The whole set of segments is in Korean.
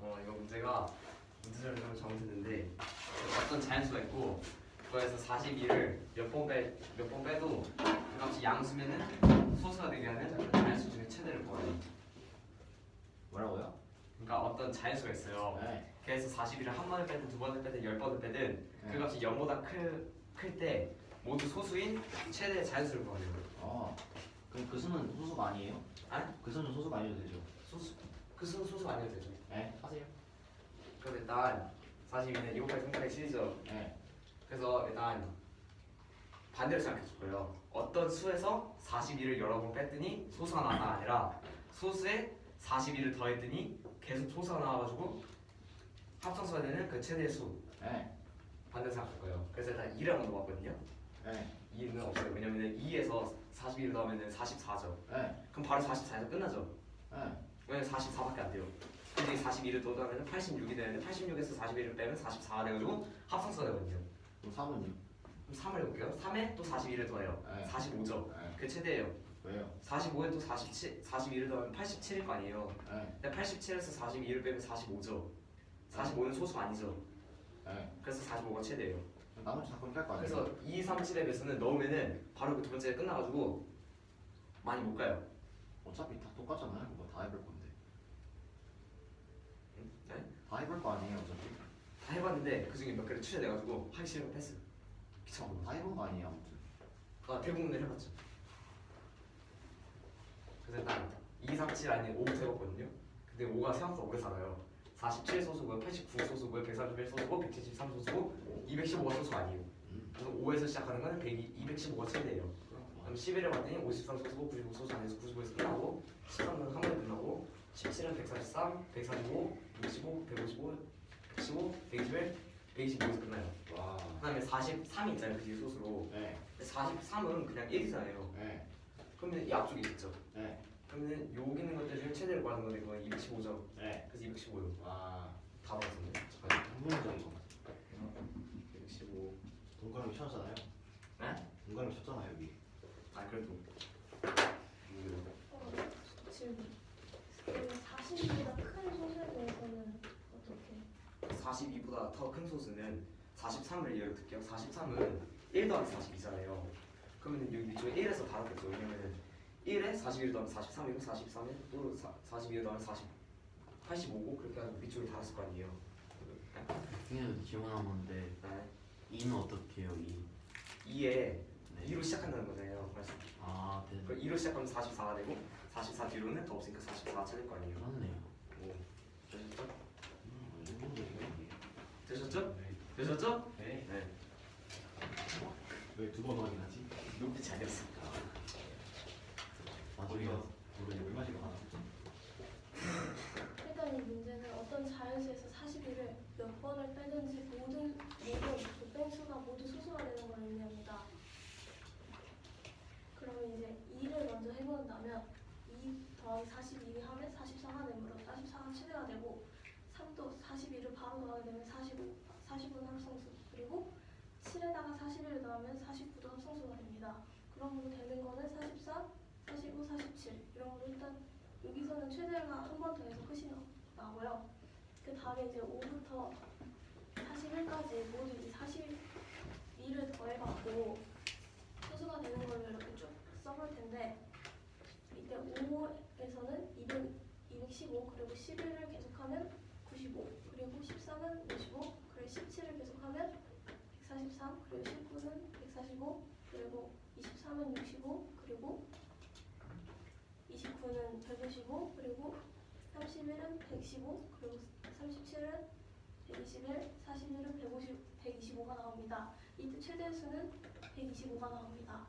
이거 문제를 좀 잘못했는데 어떤 자연수가 있고 그거에서 42를 몇 번 빼도 그 값이 양수면은 소수가 되게 하는 그 자연수 중에 최대를 구하래. 뭐라고요? 그러니까 어떤 자연수가 있어요. 네. 그래서 42를 한 번을 빼든 두 번을 빼든 10번을 빼든 그 값이 0보다 클 때 모두 소수인 최대 자연수를 구하래요. 그럼 그 수는 소수가 아니에요? 아? 그 수는 소수가 아니어도 되죠? 그 수는 소수가 아니어도 되죠. 네, 하세요. 그럼 일단 42는 2 곱하기 3곱하기 7이죠. 네. 그래서 일단 반대로 생각해 줄 거예요. 어떤 수에서 42를 여러 번 뺐더니 소수가 나가 아니라 소수에 42를 더했더니 계속 소수가 나와가지고 합성수가 되는 그 최대의 수. 네. 반대로 생각할 거예요. 그래서 일단 2를 한번 넣어봤거든요. 네. 2는 없어요. 왜냐면 2에서 42를 넣으면 44죠. 네. 그럼 바로 44에서 끝나죠. 네. 왜냐면 44밖에 안 돼요. 근데 42를 더 넣으면 86이 되는데 86에서 41을 빼면 44가 돼가지고 합성수가 되거든요. 그럼 3은요? 그럼 3을 해볼게요. 3에 또 41을 더해요. 네. 45죠. 네. 그게 최대예요. 왜요? 45에 또 42를 더하면 87일 거 아니에요. 네. 근데 87에서 42를 빼면 45죠. 45는 소수가 아니죠. 네. 그래서 45가 최대예요. 나머지 다 그렇게 할 거 아니에요? 그래서 2, 3, 7의 배수는 넣으면은 바로 그 두 번째가 끝나가지고 많이 못 가요. 어차피 다 똑같잖아요. 그거 다 해볼 건데. 네? 다 해볼 거 아니에요, 어차피. 다 해봤는데 그 중에 몇 개를 추려내가지고 하기 싫으면 패스. 귀찮고. 다 해본 거 아니에요, 아무튼. 대부분을 해봤죠. 그래서 일단 2, 3, 7 아닌 5부터 해봤거든요. 근데 5가 생각보다 오래 살아요. 47 소수고요, 89 소수고요, 131 소수고, 173 소수고, 215가 소수가 아니에요. 그래서 5에서 시작하는 건 215가 최대예요. 그럼 11을 봤더니 53 소수고, 99 소수 아니어서 95에서 끝나고, 13은 한 번에 끝나고, 17은 143, 145, 65, 155, 115, 121, 125에서 끝나요. 와. 그다음에 43이 있잖아요, 그 뒤에 소수로. 네. 43은 그냥 1이잖아요. 네. 그러면 이 앞쪽에 있죠. 네. 그러면 여기 있는 것들 중에 최대를 구하는 건데 그건 215죠. 네. 그래서 215요. 와. 다 받았었네. 잠깐만. 한문적인 거. 215. 동그라미 쳤잖아요. 네? 동그라미 쳤잖아요, 여기. 아 그래도. 질문. 40보다 큰 소수에 대해서는 어떻게? 42보다 더 큰 소수는 43을 예로 들게요. 43은 1 더하기 42잖아요. 그러면 여기 밑쪽에 1에서 다르겠죠. 왜냐면 1에 41을 더하면 43이고 43에 또 42를 더하면 85고 그렇게 하면 밑쪽에 달았을 거 아니에요. 선생님도 질문한 건데 네. 2는 어떻게 해요? 2? 2에 네. 2로 시작한다는 거잖아요. 그래서 아, 네. 그 2로 시작하면 44가 되고 44 뒤로는 더 없으니까 44가 찾을 거 아니에요. 그렇네요. 오, 되셨죠? 한문적인 거. 되셨죠? 네. 되셨죠? 네. 네. 왜 두 번 확인하지? 눈빛이 아니었어. 나중에 우리 물 마시고 가나? 일단 이 문제는 어떤 자연수에서 41을 몇 번을 빼든지 모든 뺀 수가 모두 소수가 되는 걸 의미합니다. 그러면 이제 2를 먼저 해본다면 2 더하기 42 하면 44가 되므로 44가 최대가 되고 3도 41을 바로 더하게 되면 45는 합성수 그리고 7에다가 41을 더하면 49도 합성수가 됩니다. 그러므로 되는 거는 44, 45, 47 이런 거 일단 여기서는 최대가 한 번 더해서 끝이 나고요. 그 다음에 이제 5부터 41까지 모두 이 42를 더해갖고 소수가 되는 걸로 이렇게 쭉 써볼 텐데 이때 5에서는 215 그리고 11을 계속하면 95 그리고 13은 55 그리고 17을 계속하면 143 그리고 19는 145 그리고 23은 65 그리고 29는 155 그리고 31은 115 그리고 37은 121 41은 125가 나옵니다. 이때 최대수는 125가 나옵니다.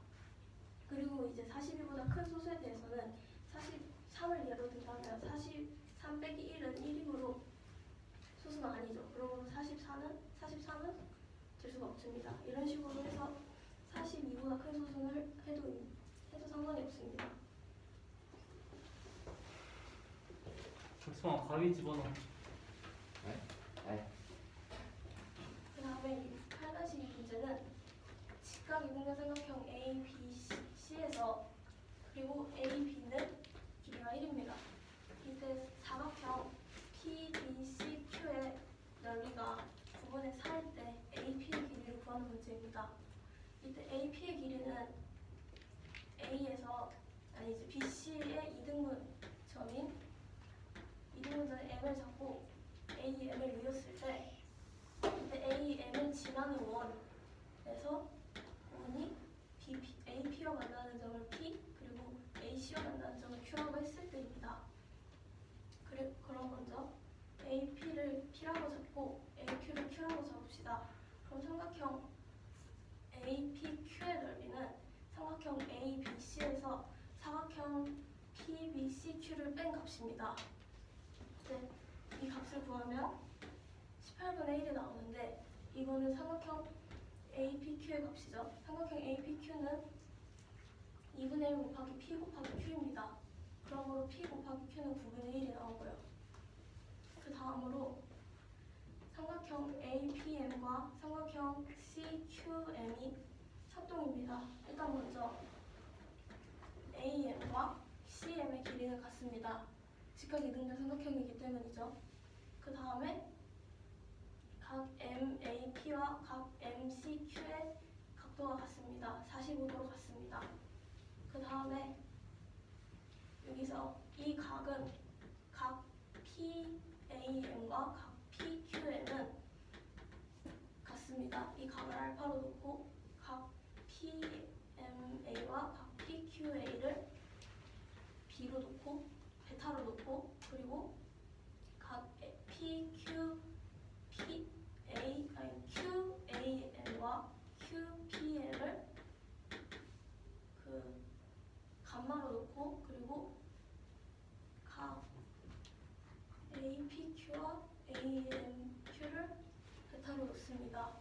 그리고 이제 42보다 큰 소수에 대해서는 43을 예로 든다면 43 빼기 1은 1이므로 소수는 아니죠. 그러므로 43은 될 수가 없습니다. 이런 식으로 해서 42보다 큰 소수를 해도 상관이 없습니다. 적성한 가위 집어넣어. 네? 네. 그 다음에 이 8-2 문제는 직각 이등변 삼각형 A, B, C에서 그리고 A, B는 길이가 1입니다. 이때 사각형 P, B, C 이때 AP의 길이는 A에서 아니지 BC의 이등분점인 M을 잡고 AM을 이었을 때 이때 AM을 지나는 원에서 원이 AP와 만나는 점을 P 그리고 AC와 만나는 점을 Q라고 했을 때입니다. 그럼 먼저 AP를 P라고 잡고 AQ를 Q라고 잡읍시다. 그럼 삼각형 APQ의 넓이는 삼각형 ABC에서 사각형 PBCQ를 뺀 값입니다. 네, 이 값을 구하면 18분의 1이 나오는데 이거는 삼각형 APQ의 값이죠. 삼각형 APQ는 2분의 1 곱하기 P 곱하기 Q입니다. 그러므로 P 곱하기 Q는 9분의 1이 나오고요. 그 다음으로 삼각형 APM과 삼각형 CQM이 합동입니다. 일단 먼저 AM과 CM의 길이는 같습니다. 직각 이등변 삼각형이기 때문이죠. 그 다음에 각 MAP와 각 MCQ의 각도가 같습니다. 45도로 같습니다. 그 다음에 여기서 이 각은 각 PAM과 각 PQM은 같습니다. 이 각을 알파로 놓고 각 PMA와 각 PQA를 B로 놓고 베타로 놓고 그리고 각 QAM과 QPM을 그 감마로 놓고 그리고 각 APQ와 AMQ를 베타로 놓습니다.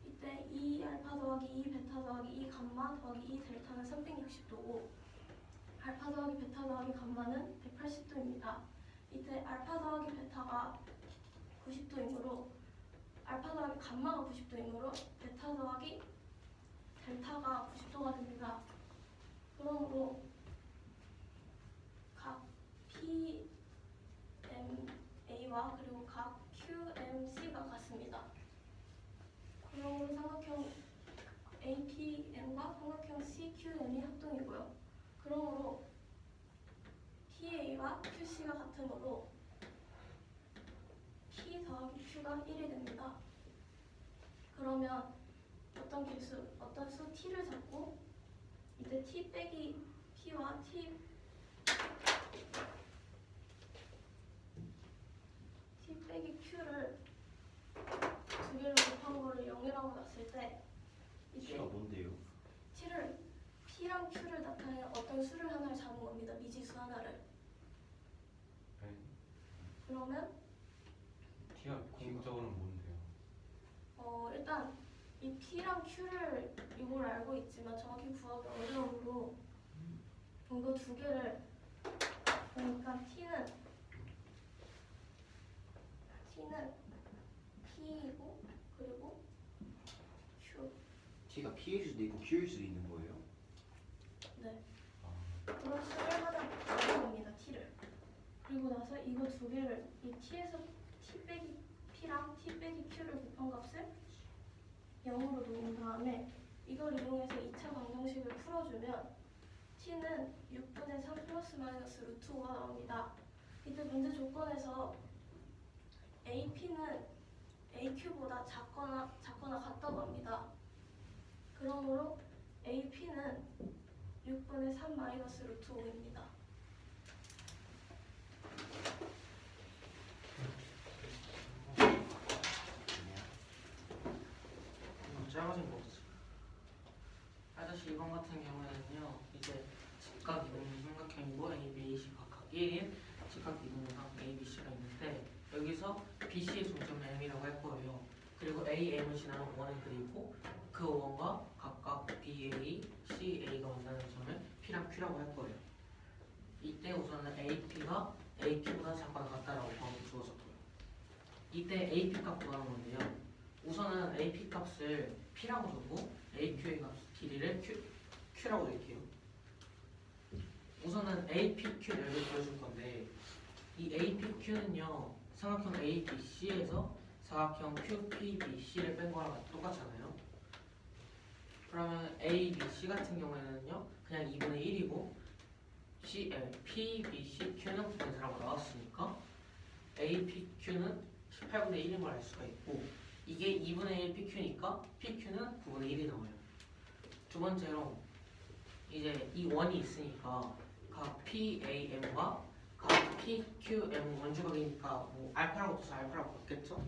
이때 이 알파 더하기 이 베타 더하기 이 감마 더하기 이 델타는 360도고 알파 더하기 베타 더하기 감마는 180도입니다. 이때 알파 더하기 베타가 90도이므로 알파 더하기 감마가 90도이므로 베타 더하기 델타가 90도가 됩니다. 그러므로 각 PMA와 그리고 각 QMC가 같습니다. 그러므로 삼각형 APM과 삼각형 CQM이 합동이고요. 그러므로 PA와 QC가 같으므로 P 더하기 Q가 1이 됩니다. 그러면 어떤 수 T를 잡고 이때 T 빼기 P와 T 빼기 Q를 두 개를 곱한 거를 0이라고 놨을 때 이때 C가 뭔데요? T를 P랑 Q를 나타내는 어떤 수를 하나를 잡은 겁니다. 미지수 하나를. 네. 그러면 T가 공적으로는 뭔데요? 일단 이 P랑 Q를 이걸 알고 있지만 정확히 구하기 어려우므로 이거 두 개를 그러니까 T는 P이고 그리고 Q. T가 P일 수도 있고 Q일 수도 있는 거예요? 네. 그런 수를 하나 잡은 겁니다. T를. 그리고 나서 이거 두 개를 이 T에서 T 빼기 P랑 T 빼기 Q를 곱한 값을 0으로 놓은 다음에 이걸 이용해서 2차 방정식을 풀어주면 T는 6분의 3 플러스 마이너스 루트 5가 나옵니다. 이때 문제 조건에서 AP는 AQ보다 작거나 같다고 합니다. 그러므로 AP는 6분의 3 마이너스 루트 5입니다. 짧아진 거 없어. 아저씨 이번 같은 경우에는요 이제 직각 이동식 삼각형이고 ABAC 각각 1인 직각 이동상 ABC가 있는데 여기서 BC의 중점을 M이라고 할 거예요. 그리고 AM을 지나는 원을 그리고 그 원과 각각 BA, CA가 만나는 점을 P랑 Q라고 할 거예요. 이때 우선은 AP가 AQ보다 작거나 같다라고 방금 주어졌고요. 이때 AP 값 구하는 건데요. 우선은 AP 값을 P라고 두고 AQ의 값 길이를 Q라고 낼게요. 우선은 APQ 넓이를 보여줄 건데 이 APQ는요 삼각형 ABC에서 사각형 QPBC를 뺀 거랑 똑같잖아요. 그러면 A, B, C 같은 경우에는요 그냥 2분의 1이고 P, B, C, Q는 9분의 4라고 나왔으니까 A, P, Q는 18분의 1인 걸 알 수가 있고 이게 2분의 1 PQ니까 PQ는 9분의 1이 나와요. 두 번째로 이제 이 원이 있으니까 각 PAM과 각 PQM 원주각이니까 뭐 알파라고 써서 알파라고 받겠죠?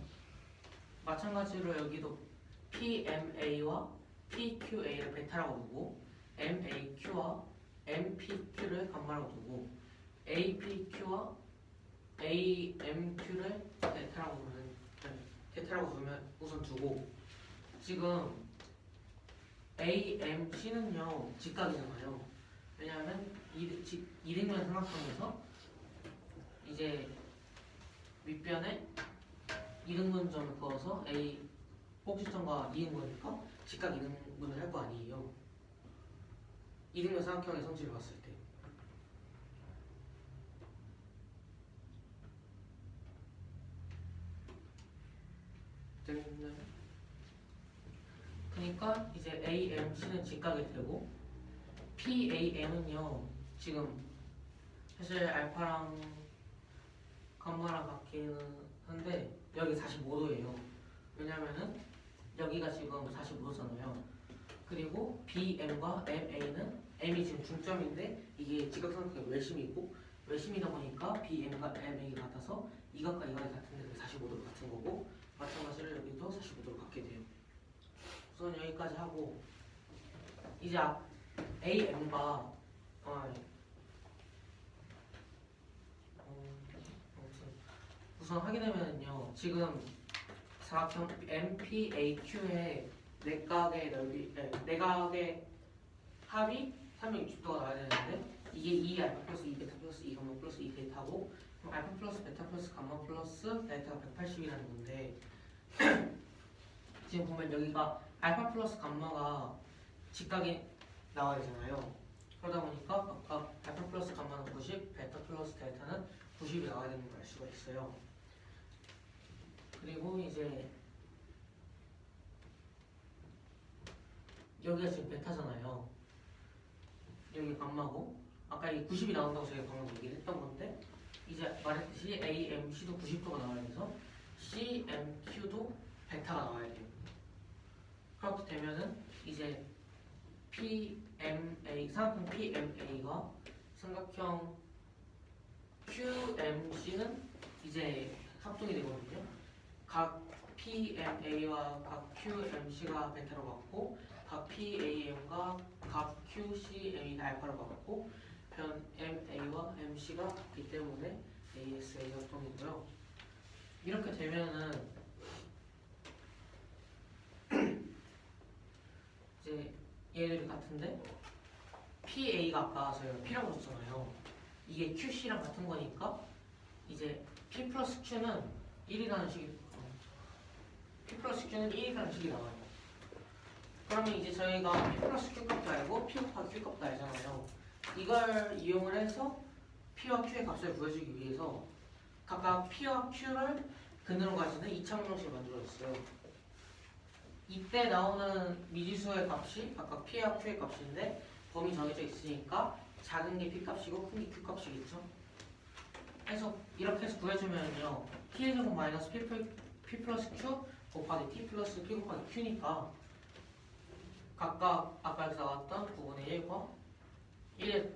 마찬가지로 여기도 PMA와 PQA를 베타라고 두고 MAQ와 MPQ를 감마라고 두고 APQ와 AMQ를 베타라고 두면 우선 두고 지금 AMC는요 직각이잖아요. 왜냐하면 이등변 삼각형에서 이제 윗변에 이등분점을 그어서 A 꼭지점과 이등분이니까 직각 이등분을 할 거 아니에요. 이등변 삼각형의 성질을 봤을 때. 됐나요? 그러니까 이제 AMC는 직각이 되고 PAM은요 지금 사실 알파랑 감마랑 같기는 한데 여기 45도예요. 왜냐면은 여기가 지금 45도잖아요. 그리고 BM과 MA는 M이 지금 중점인데 이게 직각삼각형의 외심이고 외심이다 보니까 BM과 MA가 같아서 이각과 이각이 같은데 45도로 같은 거고 마찬가지로 여기도 45도로 같게 돼요. 우선 여기까지 하고 이제 AM과 우선 하게 되면요 지금 사각형 MPAQ의 내각의 넓이 내각의 합이 360도가 나와야 되는데 이게 2알파 플러스 2베타 플러스 2감마 플러스 2베타고 그럼 알파 플러스 베타 플러스 감마 플러스 델타가 180이라는 건데 지금 보면 여기가 알파 플러스 감마가 직각이 나와야 되잖아요. 그러다 보니까 각각 알파 플러스 감마는 90, 베타 플러스 델타는 90이 나와야 되는 걸 알 수가 있어요. 그리고 이제 여기가 지금 베타잖아요. 여기 감마고 아까 이 90이 나온다고 저희가 방금 얘기를 했던 건데 이제 말했듯이 AMC도 90도가 나와야 돼서 CMQ도 베타가 나와야 돼요. 그렇게 되면은 이제 PMA 삼각형 PMA가 삼각형 QMC는 이제 합동이 되거든요. 각 PMA와 각 QMC가 베타로 같고 각 PAM과 각 QCM이 알파로 같고 변 MA와 MC가 같기 때문에 ASA 합동이고요. 이렇게 되면은 이제 얘들이 같은데 PA가 아까 저희가 P라고 줬잖아요. 이게 QC랑 같은 거니까 이제 P 플러스 Q는 1이라는 식이 P 플러스 Q는 1이라는 식이 나와요. 그러면 이제 저희가 P 플러스 Q 값도 알고 P 곱하기 Q 값도 알잖아요. 이걸 이용을 해서 P와 Q의 값을 구해주기 위해서 각각 P와 Q를 근으로 가지는 이차원형식을 만들어줬어요. 이때 나오는 미지수의 값이 각각 P와 Q의 값인데 범위 정해져 있으니까 작은 게 P 값이고 큰 게 Q 값이겠죠. 그래서 이렇게 해서 구해주면요 P의 제곱 마이너스 P 플러스 Q 곱하기 T 플러스 P 곱하기 Q니까 각각 아까 여기서 나왔던 9분의 1과 1에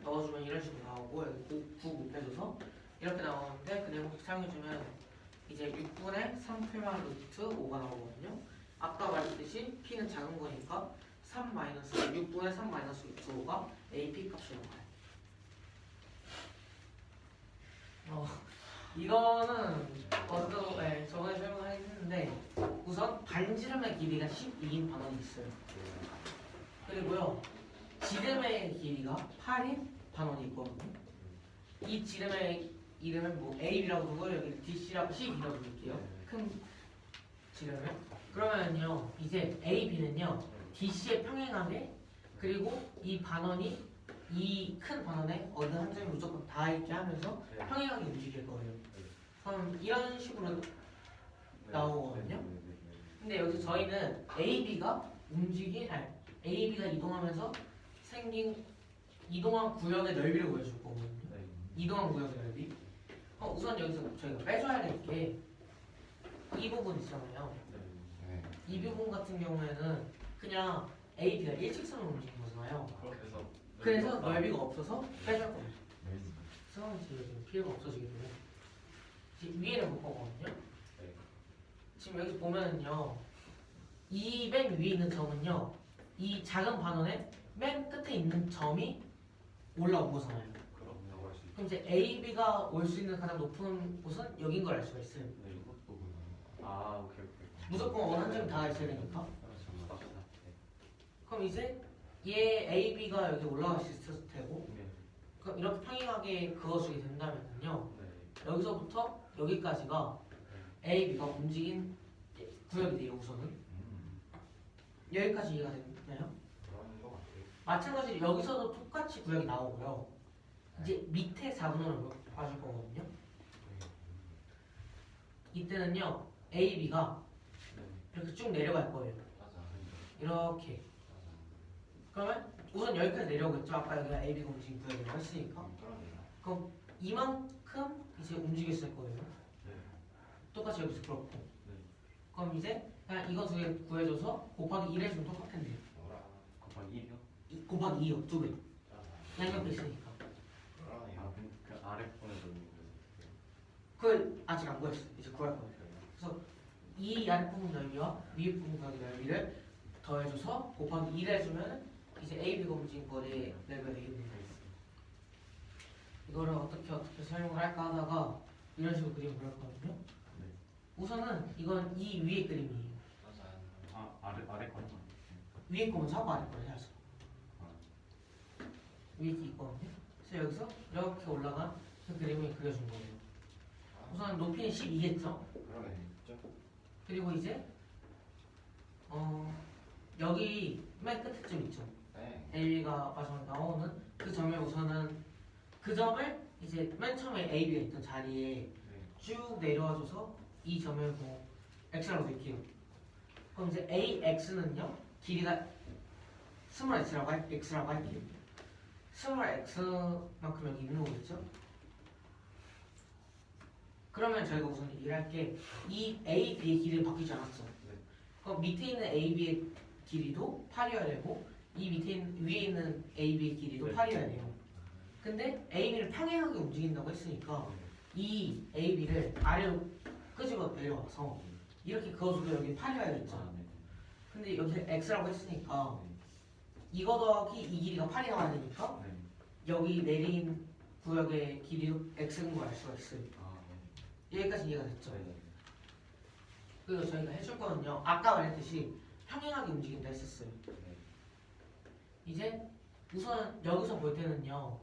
넣어주면 이런 식으로 나오고 여기 9 곱해줘서 이렇게 나오는데 그 내용식 사용해주면 이제 6분의 3플만 루트 5가 나오거든요. 아까 말했듯이 P는 작은 거니까 6분의 3 마이너스 루트 5가 AP 값이 나와요. 이거는 저번에 설명했는데 우선 반지름의 길이가 12인 반원이 있어요. 그리고요 지름의 길이가 8인 반원이 있거든요. 이 지름의 이름은 뭐 AB라고 두고 여기 DC라고 C라고 부를게요. 큰 지름을. 그러면요 이제 AB는요 DC의 평행하게 그리고 이 반원이 이 큰 반원에 어느 한 점이 무조건 닿아있게 하면서 평행하게 움직일 거예요. 그럼 이런 식으로 나오거든요. 근데 여기서 저희는 AB가 AB가 이동하면서 생긴 이동한 구역의 넓이를 구해줄 거거든요. 네. 이동한 구역의 넓이. 우선 여기서 저희가 빼줘야 될 게 이 부분 있잖아요. 네. 이 부분 같은 경우에는 그냥 AB가 일직선으로 움직인 거잖아요. 그래서 넓이가 없어서 빼줄 겁니다. 그래서 지금 필요가 없어지게 되고 지금 위에를 볼 거거든요. 네. 지금 여기 보면은요, 이 맨 위에 있는 점은요, 이 작은 반원의 맨 끝에 있는 점이 올라온 거잖아요. 그럼요. 할수 있죠. 그럼 이제 AB가 올 수 있는 가장 높은 곳은 여긴 걸 알 수가 있어요. 네, 이것도 아 오케이. 무조건 어느 한 점이 닿아 있어야 되니까. 그렇죠. 그럼 이제 얘 AB가 여기 올라갈 수 있을 테고, 네. 그럼 이렇게 평행하게 그어주게 된다면요, 네. 여기서부터 여기까지가 AB가 움직인 구역이돼요. 우선은 여기까지 이해가 되나요? 그런 거 같아요. 마찬가지로 여기서도 똑같이 구역이 나오고요. 이제 밑에 4분원을 봐줄 거거든요. 이때는요, AB가 네. 이렇게 쭉 내려갈 거예요. 맞아. 이렇게. 그러면 우선 여기까지 내려오겠죠. 아까 여기가 AB가 움직인 구역이라고 했으니까. 그럼 이만큼 이제 움직였을 거예요. 네. 똑같이 여기서 그렇고. 네. 그럼 이제 그냥 이거 두 개 구해줘서 곱하기 1 해주면 똑같은데요. 곱하기 1이요? 곱하기 2요. 두 배. 양옆에 있으니까. 그 아래 부분에서 그걸 아직 안 구했어. 이제 구할 거예요. 그래서 이 아랫부분 넓이와 위에 부분 구하기 넓이를 더해줘서 곱하기 1 해주면 이제 AB가 움직인 거리의 넓이가 되겠네요. 이거를 어떻게 설명을 할까 하다가 이런 식으로 그림을 그렸거든요. 네. 우선은 이건 이 위에 그림이에요. 아 아래 거. 위에 거면 사고 아래 거를 해야죠. 위에 게 있거든요. 그래서 여기서 이렇게 올라간 그 그림을 그려준 거예요. 우선 높이는 12겠죠. 그리고 이제 여기 맨 끝에 좀 있죠. AB가 마지막에 나오는 그 점에 우선은 그 점을 이제 맨 처음에 AB가 있던 자리에 쭉 내려와줘서 이 점을 뭐 x라고 할게요. 그럼 이제 AX는요 길이가 스몰 x라고 할게요. 스몰 x만큼 여기 있는 거겠죠? 그러면 저희가 우선 일할 게 이 AB의 길이는 바뀌지 않았죠. 그럼 밑에 있는 AB의 길이도 8이어야 되고 이 위에 있는 AB의 길이도 8이어야 돼요. 근데 AB를 평행하게 움직인다고 했으니까 이 AB를 아래로 끄집어 내려와서 이렇게 그어주면 여기 8이어야겠죠. 근데 여기 X라고 했으니까 이거 더하기 이 길이가 8이 나와야 되니까 여기 내린 구역의 길이도 X인 걸 알 수가 있어요. 여기까지 이해가 됐죠? 그리고 저희가 해줄 거는요, 아까 말했듯이 평행하게 움직인다 했었어요. 이제 우선 여기서 볼 때는요,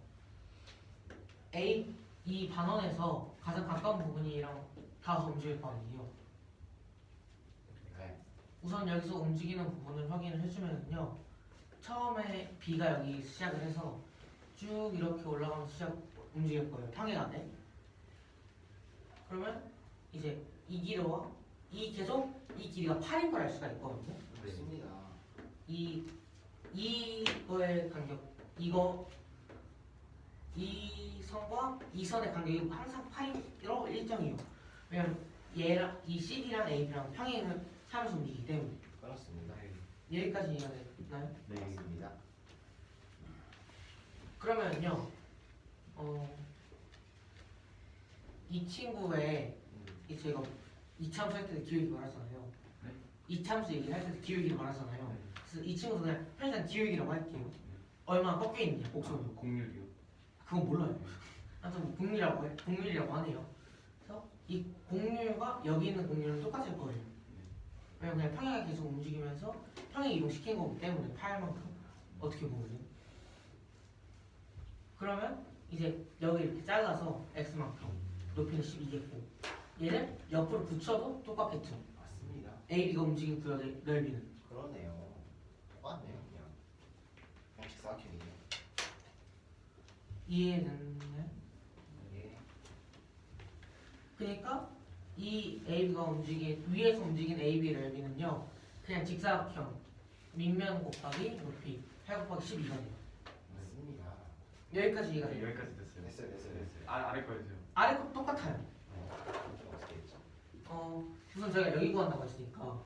이 반원에서 가장 가까운 부분이랑 닿아서 움직일 거 아니에요. 우선 여기서 움직이는 부분을 확인을 해주면요, 처음에 B가 여기 시작을 해서 쭉 이렇게 올라가면서 움직일 거예요. 평행하게. 그러면 이제 이 길이와 이 길이가 8인 걸 알 수가 있거든요. 이거의 간격, 이 선과 이 선의 간격이 항상 8이로 일정이에요. 왜냐면 얘랑 이 CD랑 AB랑 평행을 하면서 움직이기 때문에. 그렇습니다. 여기까지 이해가 됐나요? 그렇습니다. 그러면요, 이 친구의 제가 이참수 할 때도 기울기 말하잖아요. 네? 이참수 얘기할 때도 기울기를 말하잖아요. 그래서 이 친구도 그냥 편의상 기울기라고 할게요. 얼마나 꺾여 있느냐, 곡선으로. 공률이요? 그건 몰라요. 아무튼 뭐 공률이라고 하네요. 그래서 이 공률과 여기 있는 공률은 똑같을 거예요. 왜냐면 그냥 평행하게 계속 움직이면서 평행 이동시킨 거기 때문에 파일만큼 어떻게 보면요. 그러면 이제 여기 이렇게 잘라서 x만큼 높이는 12겠고 얘를 옆으로 붙여도 똑같겠죠. 맞습니다. AB가 움직인 구역의 넓이는. 그러네요. 똑같네요, 그냥. 형식 사각형이에요. 이해됐나요? 예. 그러니까 이 AB가 위에서 움직인 AB의 넓이는요, 그냥 직사각형 밑면 곱하기 높이 8 곱하기 12가 돼요. 맞습니다. 여기까지 이해가 돼요. 여기까지 됐어요. 됐어요. 아래 거 해주세요. 아래 거 똑같아요. 좀 어떻게 했죠? 우선 저희가 여기 구한다고 했으니까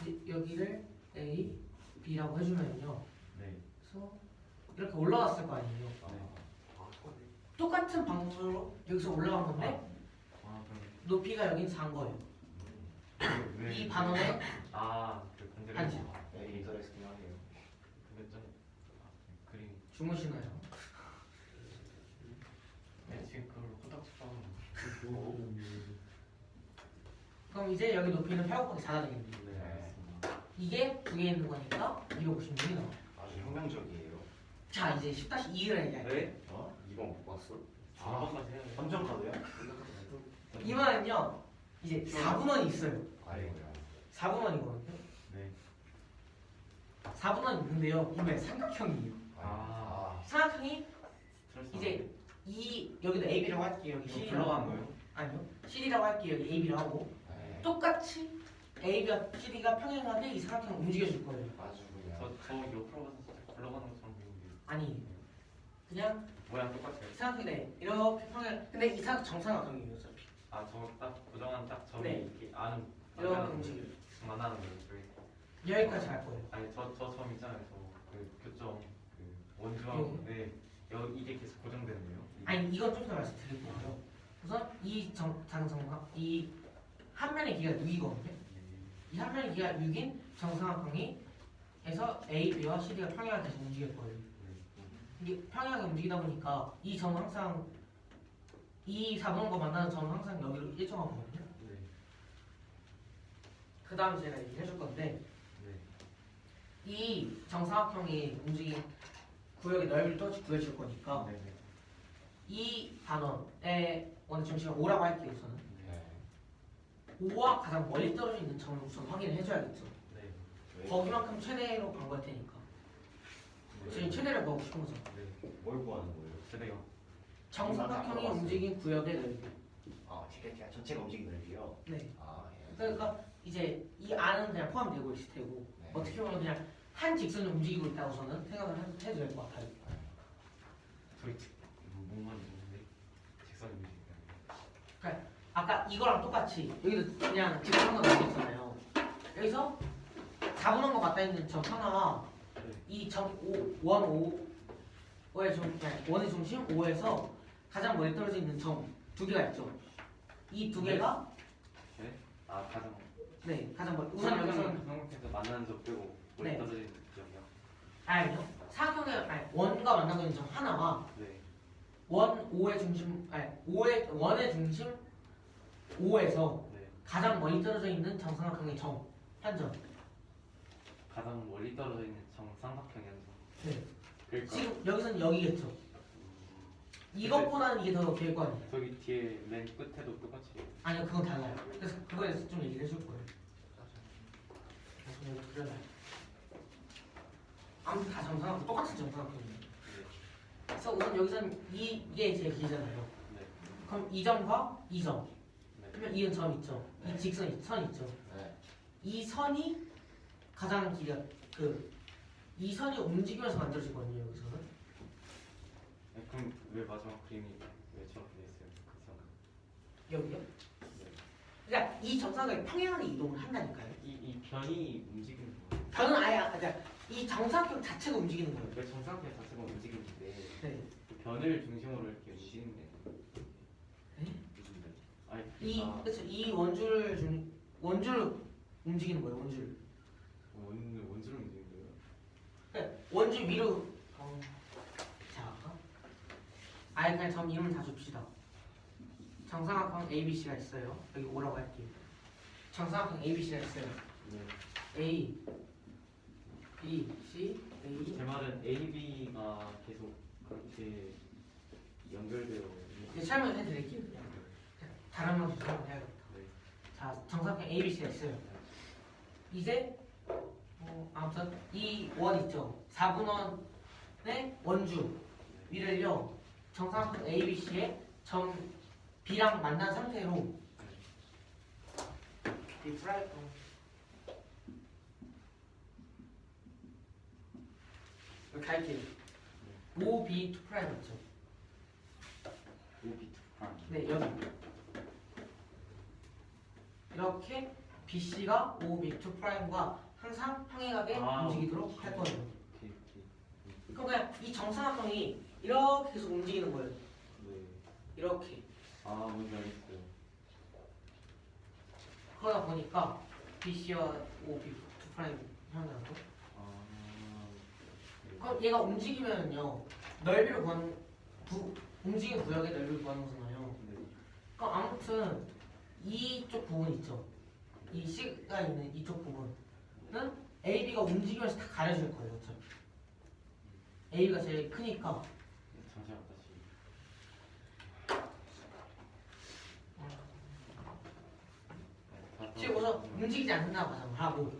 이제 여기를 A, B라고 해주면요. 네. 그래서 이렇게 올라왔을 거 아니에요. 똑같은 방법으로 여기서 올라간 건데 아 그럼 높이가 여긴 4인 거예요. 왜? 이 반원의 아그 반대로. 반지. 네, 인터레스팅 하네요. 그게 좀 그림. 주무시나요? 네 지금 그걸 후딱 쳐서. 그럼 이제 여기 높이는 8 곱하기 4가 되겠네요. 네 알겠습니다. 이게 두 개 있는 거니까 256이 나와요. 아주 혁명적이에요. 자 이제 10-2를 얘기할게요. 네? 어? 2번 못 봤어? 한 번까지 해야 돼. 함정 카드야? 이번엔요 이제 4분원이 있어요. 아이고야. 4분원이거든요. 네. 4분원이 있는데요. 이번에 삼각형이에요. 삼각형이 이제 이 여기도 AB라고 할게요. 여기 C라고 불러가는 하고. 거예요? 아니요. C라고 할게요. 여기 AB라고 하고 네. 똑같이 AB와 CD가 평행하게 이 삼각형 움직여줄 거예요. 아주 그냥. 저 옆으로 가서 살짝 굴러가는 것처럼 보이는데 아니 그냥 모양 똑같아요. 삼각형이 네, 이렇게 평행. 근데 이 삼각 정삼각형이에요. 어차피 아 저 딱 고정한 딱 점이 네. 이렇게 아는 이렇게 만나는 움직여요. 만나는 거예요. 저희 여기까지 갈 거예요. 아니 저 점 있잖아요. 저그 교점 그 원주하고 네 여기 이게 계속 고정되는 거예요. 아니 이건 좀 더 말씀드릴 거고요. 우선 이 장정각 이 한 면의 길이가 6이거든요. 이 한 면의 길이가 6인 정삼각형이 에서 A, B와 CD가 평행하게 계속 움직일 거예요. 이게 평행하게 움직이다 보니까 이 점은 항상 이 4번과 만나는 점은 항상 여기로 일정하거든요. 네. 그 다음 제가 얘기를 해줄 건데 네. 이 정삼각형이 움직인 구역의 넓이를 똑같이 구해줄 거니까 네. 네. 이 반원의 원의 중심을 5라고 할게요. 우선은 네. 5와 가장 멀리 떨어져 있는 점을 우선 확인을 해줘야겠죠. 네. 왜? 거기만큼 최대로 간 걸 테니까 지금 최대를 구하고 싶은 거죠. 네. 뭘 구하는 거예요? 세대요. 정삼각형이 움직인 구역의 넓이. 아, 그냥 전체가 움직이는 넓이요? 네. 아, 예. 그러니까 이제 이 안은 그냥 포함되고 있을 테고 네. 어떻게 보면 그냥 한 직선이 움직이고 있다고서는 생각을 해도 될 것 같아요. 저희 몸만 있는데 직선이 움직이는. 아까 이거랑 똑같이 여기도 그냥 직선으로 나뉘었잖아요. 여기서 4분원과 맞닿아 있는 점 하나와 이 점 5의 원의 중심 5에서 가장 멀리 떨어져 있는 점 두 개가 있죠. 이 두 개가 네? 아 가장. 네 가장 멀리 우선 여기서는 삼각형에서 만나는 점 빼고 네. 멀리 떨어진 점이요. 아니요 사각형의 원과 만나고 있는 점 하나와 네. 원 5의 중심 원의 중심 5에서 네. 가장 멀리 떨어져 있는 정삼각형의 점 한 점. 가장 멀리 떨어져 있는 정삼각형의 한 점. 네. 그러니까 지금 여기서는 여기겠죠. 이것보다는 이게 더 길 거 아니에요. 저기 뒤에 맨 끝에도 똑같이. 아니요 그건 달라요. 그래서 그거에 대해서 좀 얘기를 해줄 거예요. 그래서 여기 그려놔요. 아무튼 다 정삼각형 똑같은 정삼각형이에요. 그래서 우선 여기서는 이게 제 길이잖아요. 네. 그럼 이 점과 이 점. 네. 그러면 이은 점 있죠. 네. 이 직선 선 있죠. 네. 이 선이 가장 길이가 이 선이 움직이면서 만들어지거든요. 여기서는 네, 그럼 왜 마지막 그림이 왜 저렇게 돼 있어요? 그 여기요. 네. 그러니까 이 정사각이 평행하게 이동을 한다니까요. 이 변이 움직이는 거예요. 변은 그러니까 이 정사각 자체가 움직이는 거예요. 그 정삼각형 자체가 움직이는데 네. 그 변을 중심으로 이렇게 움직이는 게 네? 무슨 변? 아니 그렇죠. 이 원줄 움직이는 거예요. 원줄. 원주를 움직이는 거예요. 그러니까 원줄 위로. 자, 그냥 점 이름을 다 줍시다. 정삼각형 ABC가 있어요. 여기 5라고 할게요. 정삼각형 ABC가 있어요. 네. A, B, C, A. 제 말은 A, B가 계속 그렇게 연결되어 있는. 이제 설명해 드릴게요. 그냥 다른 방식으로 설명해야겠다. 네. 자, 정삼각형 ABC가 있어요. 이제 아무튼 이 원 있죠. 4분원의 원주 위를요. 정삼각형 ABC의 점 B랑 만난 상태로 갈게요. OB2 프라임 있죠? 오비트 프라임. 네, 여기 이렇게 BC가 OB2 프라임과 항상 평행하게 아, 움직이도록 할 거예요. 오케이 오케이. 그럼 그냥 이 정사각형이 이렇게 계속 움직이는 거예요. 네. 이렇게. 아 뭔지 알겠어요. 그러다 보니까 BC와 OB2 프라임 형이라고. 아. 네. 그럼 얘가 움직이면요 넓이를 구하는 움직이는 구역의 넓이를 구하는 거잖아요. 네. 그럼 아무튼 이쪽 부분 있죠. 이 C가 있는 이쪽 부분은 AB가 움직이면서 다 가려줄 거예요. 어차피 AB가 제일 크니까. 잠시만 다시. 지금 우선 움직이지 않는다고 가정하고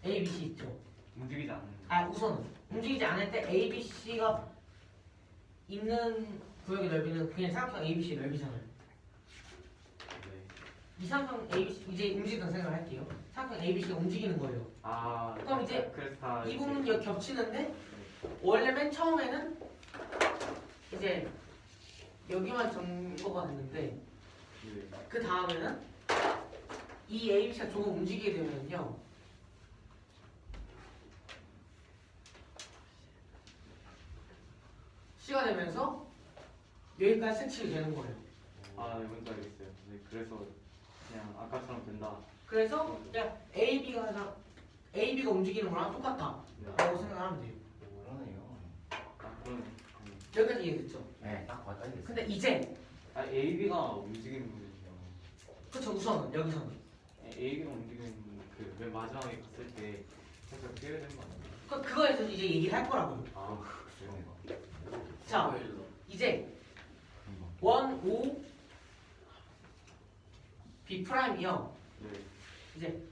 네. A, B, C 있죠. 움직이지 않는. 아 우선은 움직이지 않을 때 A, B, C가 있는 구역의 넓이는 그냥 삼각형 A, B, C 넓이잖아요. 네. 이 삼각형 A, B, C 이제 움직이는 생각을 할게요. 삼각형 A, B, C가 움직이는 거예요. 아. 그럼 이제 그래서 다 이 이제- 부분이 여기 겹치는데 원래 맨 처음에는 이제 여기만 점거가 됐는데 네. 그 다음에는 이 A, B, C가 조금 움직이게 되면요 C가 되면서 여기까지 색칠이 되는 거예요. 아, 네, 뭔지 알겠어요. 네, 그래서 그냥 아까처럼 된다. 그래서 그냥 AB가 움직이는 거랑 똑같다 네. 라고 생각하면 돼요. 그러네요. 아, 그러네. 여기까지 이해됐죠? 네, 딱 맞다 이게. 근데 이제 아, AB가 움직이는 거군요. 그쵸 우선은 여기서는 AB가 움직이는 그 맨 마지막에 갔을 때 살짝 깨야 되는 거 아니에요? 그거에 대해서 이제 얘기를 할 거라고요. 아, 그러네요. 자 이제 1, 5 B 프라임이요. 네. 이제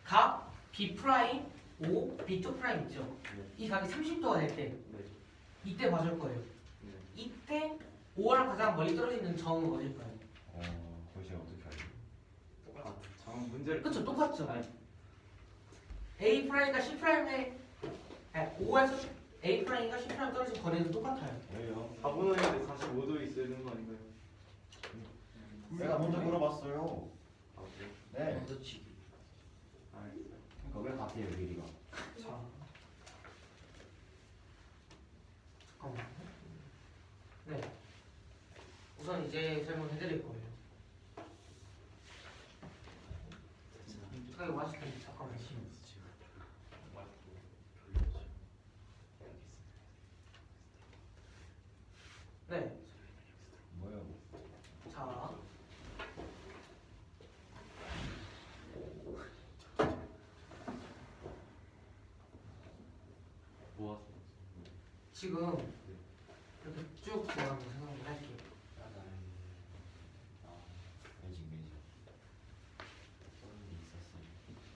각 B 프라임 5 B2 프라임 있죠. 네. 이 각이 30도가 될 때 네. 이때 봐줄 거예요. 네. 이때 5랑 가장 멀리 떨어져 있는 점은 어딜까요? 그걸 제가 어떻게 알죠? 아, 정 문제를. 그쵸 똑같죠. 아니, A 프라임과 C 프라임의 5에서 A 프라임과 C 프라임 떨어진 거리는 똑같아요. 왜요? 4분의 1에 45도 있어야 되는 거 아닌가요? 내가 먼저 물어봤어요. 아, 그래? 네. 먼저치기. 알겠어요. 그러니까 왜 같아요, 길이가? 자 잠깐만. 네. 우선 이제 설명해드릴 거예요. 이거 맞을 텐데 잠깐만. 네. 뭐요? 자. 모아서. 지금 이렇게 쭉 들어가는 거 생각을 할게요. 매직.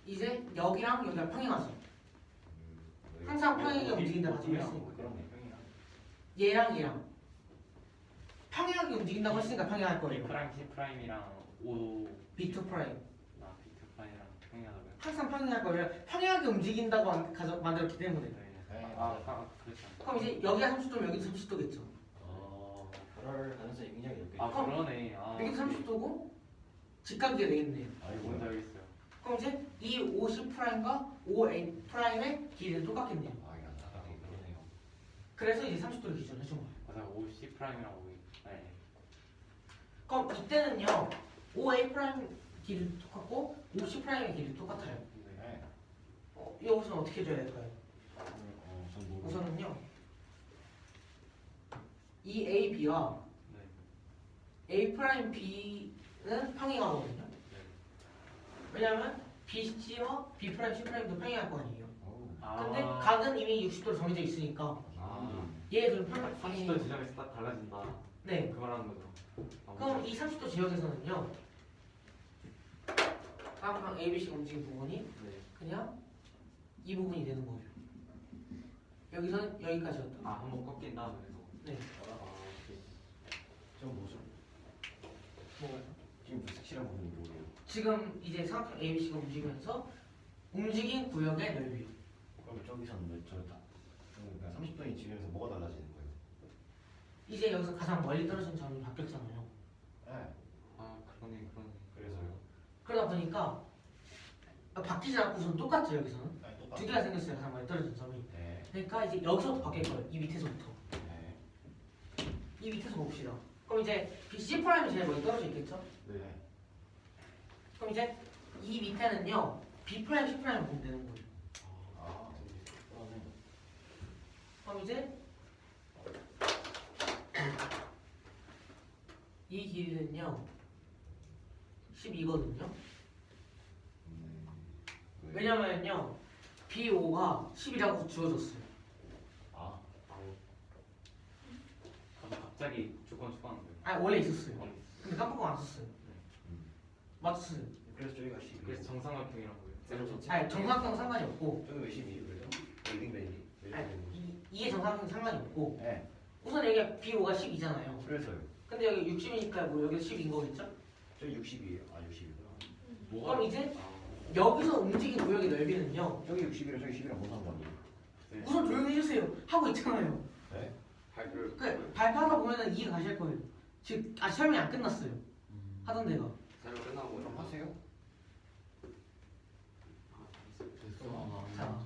이제 여기랑 여기가 평행하죠. 항상 평행하게 움직인다 가지고 했으니까. 그러네. 얘랑 얘랑 평행하게 움직인다고 했으니까 평행할 B 거예요. 프라임, C 프라임이랑 O B2 프라임 아, B2 프라임이랑 평행하다고요? 항상 평행할 거예요. 평행하게 움직인다고 만들었기 때문에. 네. 네, 그렇죠. 그럼 이제 여기가 30도면 여기도 30도겠죠. 그럴 가능성이 굉장히 높겠죠. 아, 그러네. 아, 여기도 30도고 직각이게 되겠네요. 뭔지 알겠어요. 그럼 이제 이 50 프라임과 5A 프라임의 길이는 똑같겠네요. 아, 이게 안타깝게 그러네요. 그래서 이제 30도를 기준으로 해준 거예요. 맞아, O C 프라임이랑 O. 네. 그럼 이때는요 5A 프라임 길이도 똑같고 50 프라임의 길이도 똑같아요. 네. 여기서는 어떻게 해줘야 될까요? 전 모르겠어요. 우선은요 이 A, B와 네. A 프라임 B는 평행하거든요. 네. 왜냐하면 B, C와 B 프라임, C 프라임도 평행할 거 아니에요. 아. 근데 각은 이미 60도로 정해져 있으니까 아. 얘들은 30도 지점에서 딱 달라진다. 네. 그 말하는 거죠. 그럼 이 30도 지역에서는요 쌍방 ABC가 움직인 부분이 네. 그냥 이 부분이 되는 거예요. 여기서는 여기까지였다. 아, 한번 꺾인 다음에 그래서. 네. 아, 오케이. 좀 뭐죠? 뭐가요? 지금 색칠한 부분이 뭐예요? 지금 이제 삼각형 ABC가 움직이면서 움직인 구역의 넓이. 그럼 저기서는 몇 저다? 그러니까 30도인 지점에서 뭐가 달라지는 거예요? 이제 여기서 가장 멀리 떨어진 점이 바뀌었잖아요. 네. 아 그러네. 그래서요. 그러다 보니까 바뀌지 않고서는 똑같죠 여기서는. 아니, 두 똑같아요. 개가 생겼어요 가장 멀리 떨어진 점이. 네. 그러니까 이제 여기서부터 바뀔 거예요. 이 밑에서부터. 네. 이 밑에서 봅시다. 그럼 이제 C 프라임이 제일 멀리 떨어져 있겠죠? 네. 그럼 이제 이 밑에는요 B 프라임, C 프라임 보면 되는 거예요. 아, 그러네. 그럼 이제 이 길이는요 12거든요. 왜? 왜냐면요 B5가 10이라고 주어졌어요. 아, 갑자기 조건 추가하는 거예요. 아니 원래 있었어요. 근데 깜빡 안 썼어요. 음. 맞췄어요. 그래서 저희가 12. 그래서 정삼각형이라고 해요. 제로 전체. 아니 정사각형 상관이 없고 저기 왜 12? 그래요? 리딩벨이? 왜 아니, 이렇게 되는 거지? 이게 정사각형 상관이 없고 네. 우선 여기 B5가 10이잖아요. 그래서요. 근데 여기 60이니까 뭐 여기서 10인 거겠죠? 저기 60이에요. 아, 60이구나. 그럼 이제 아, 여기서 움직인 구역의 넓이는요 저기 60이랑 저기 10이랑 뭐 상관이에요? 네. 우선 조용히 해주세요 하고 있잖아요. 네. 발표. 그 발표하다 보면은 이해가 가실 거예요. 지금 아직 설명이 안 끝났어요. 하던 데가. 설명 끝나고 그럼 하세요. 자,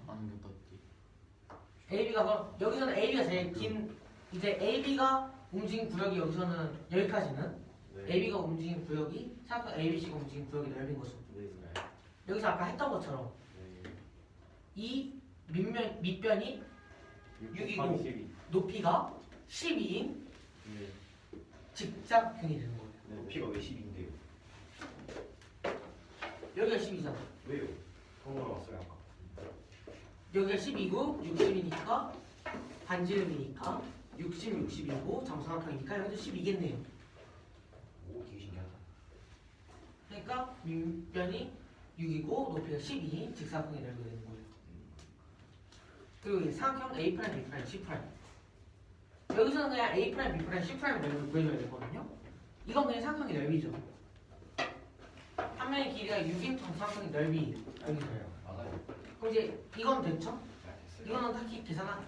AB가 그럼 여기서는 AB가 제일 긴 이제 AB가 움직인 구역이 여기서는 여기까지는 AB가 움직인 구역이 생각보다 ABC가 움직인 구역이 넓은 거죠. 네. 여기서 아까 했던 것처럼 이 밑변이 6이고 12. 높이가 12인 네. 직작형이 되는 거예요. 네. 높이가 왜 10인데요? 여기가 10이잖아. 왜요? 그런 거 왔어요 아까. 여기가 10이고 60이니까 반지름이니까 60, 60이고 정사각형이니까 여기도 12겠네요. 오, 되게 신기하다. 그러니까 밑변이 6이고 높이가 12인 직사각형이 넓게 되는 거예요. 그리고 이 사각형 A 프라임, B 프라임, C 프라임. 여기서는 그냥 A 프라임, B 프라임, C 프라임 넓이를 구해줘야 되거든요. 이건 그냥 사각형의 넓이죠. 한 면의 길이가 6인 정사각형의 넓이. 여기서요. 맞아요. 그럼 이제 이건 됐죠? 네, 됐어요. 이거는 딱히 계산한.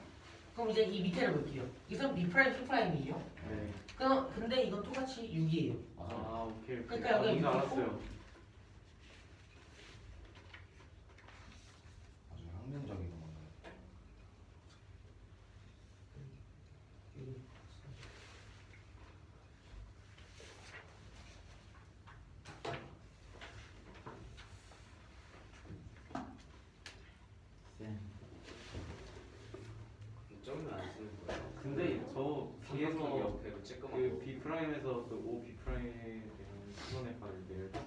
그럼 이제 이 밑에를 볼게요. 이건 B 프라임, C 프라임이에요. 네. 그럼 근데 이건 똑같이 6이에요. 맞아요. 아 오케이. 그러니까 여기 이거 있고. 알았어요. 아주 혁명적인 거. 점을 안 쓰는 거예요. 근데 저 뒤에서 삼각형이 옆에 쬐끄만 그 거. B 프라임에서 그 O B 프라임에 대한 수선의 발을 내렸어요.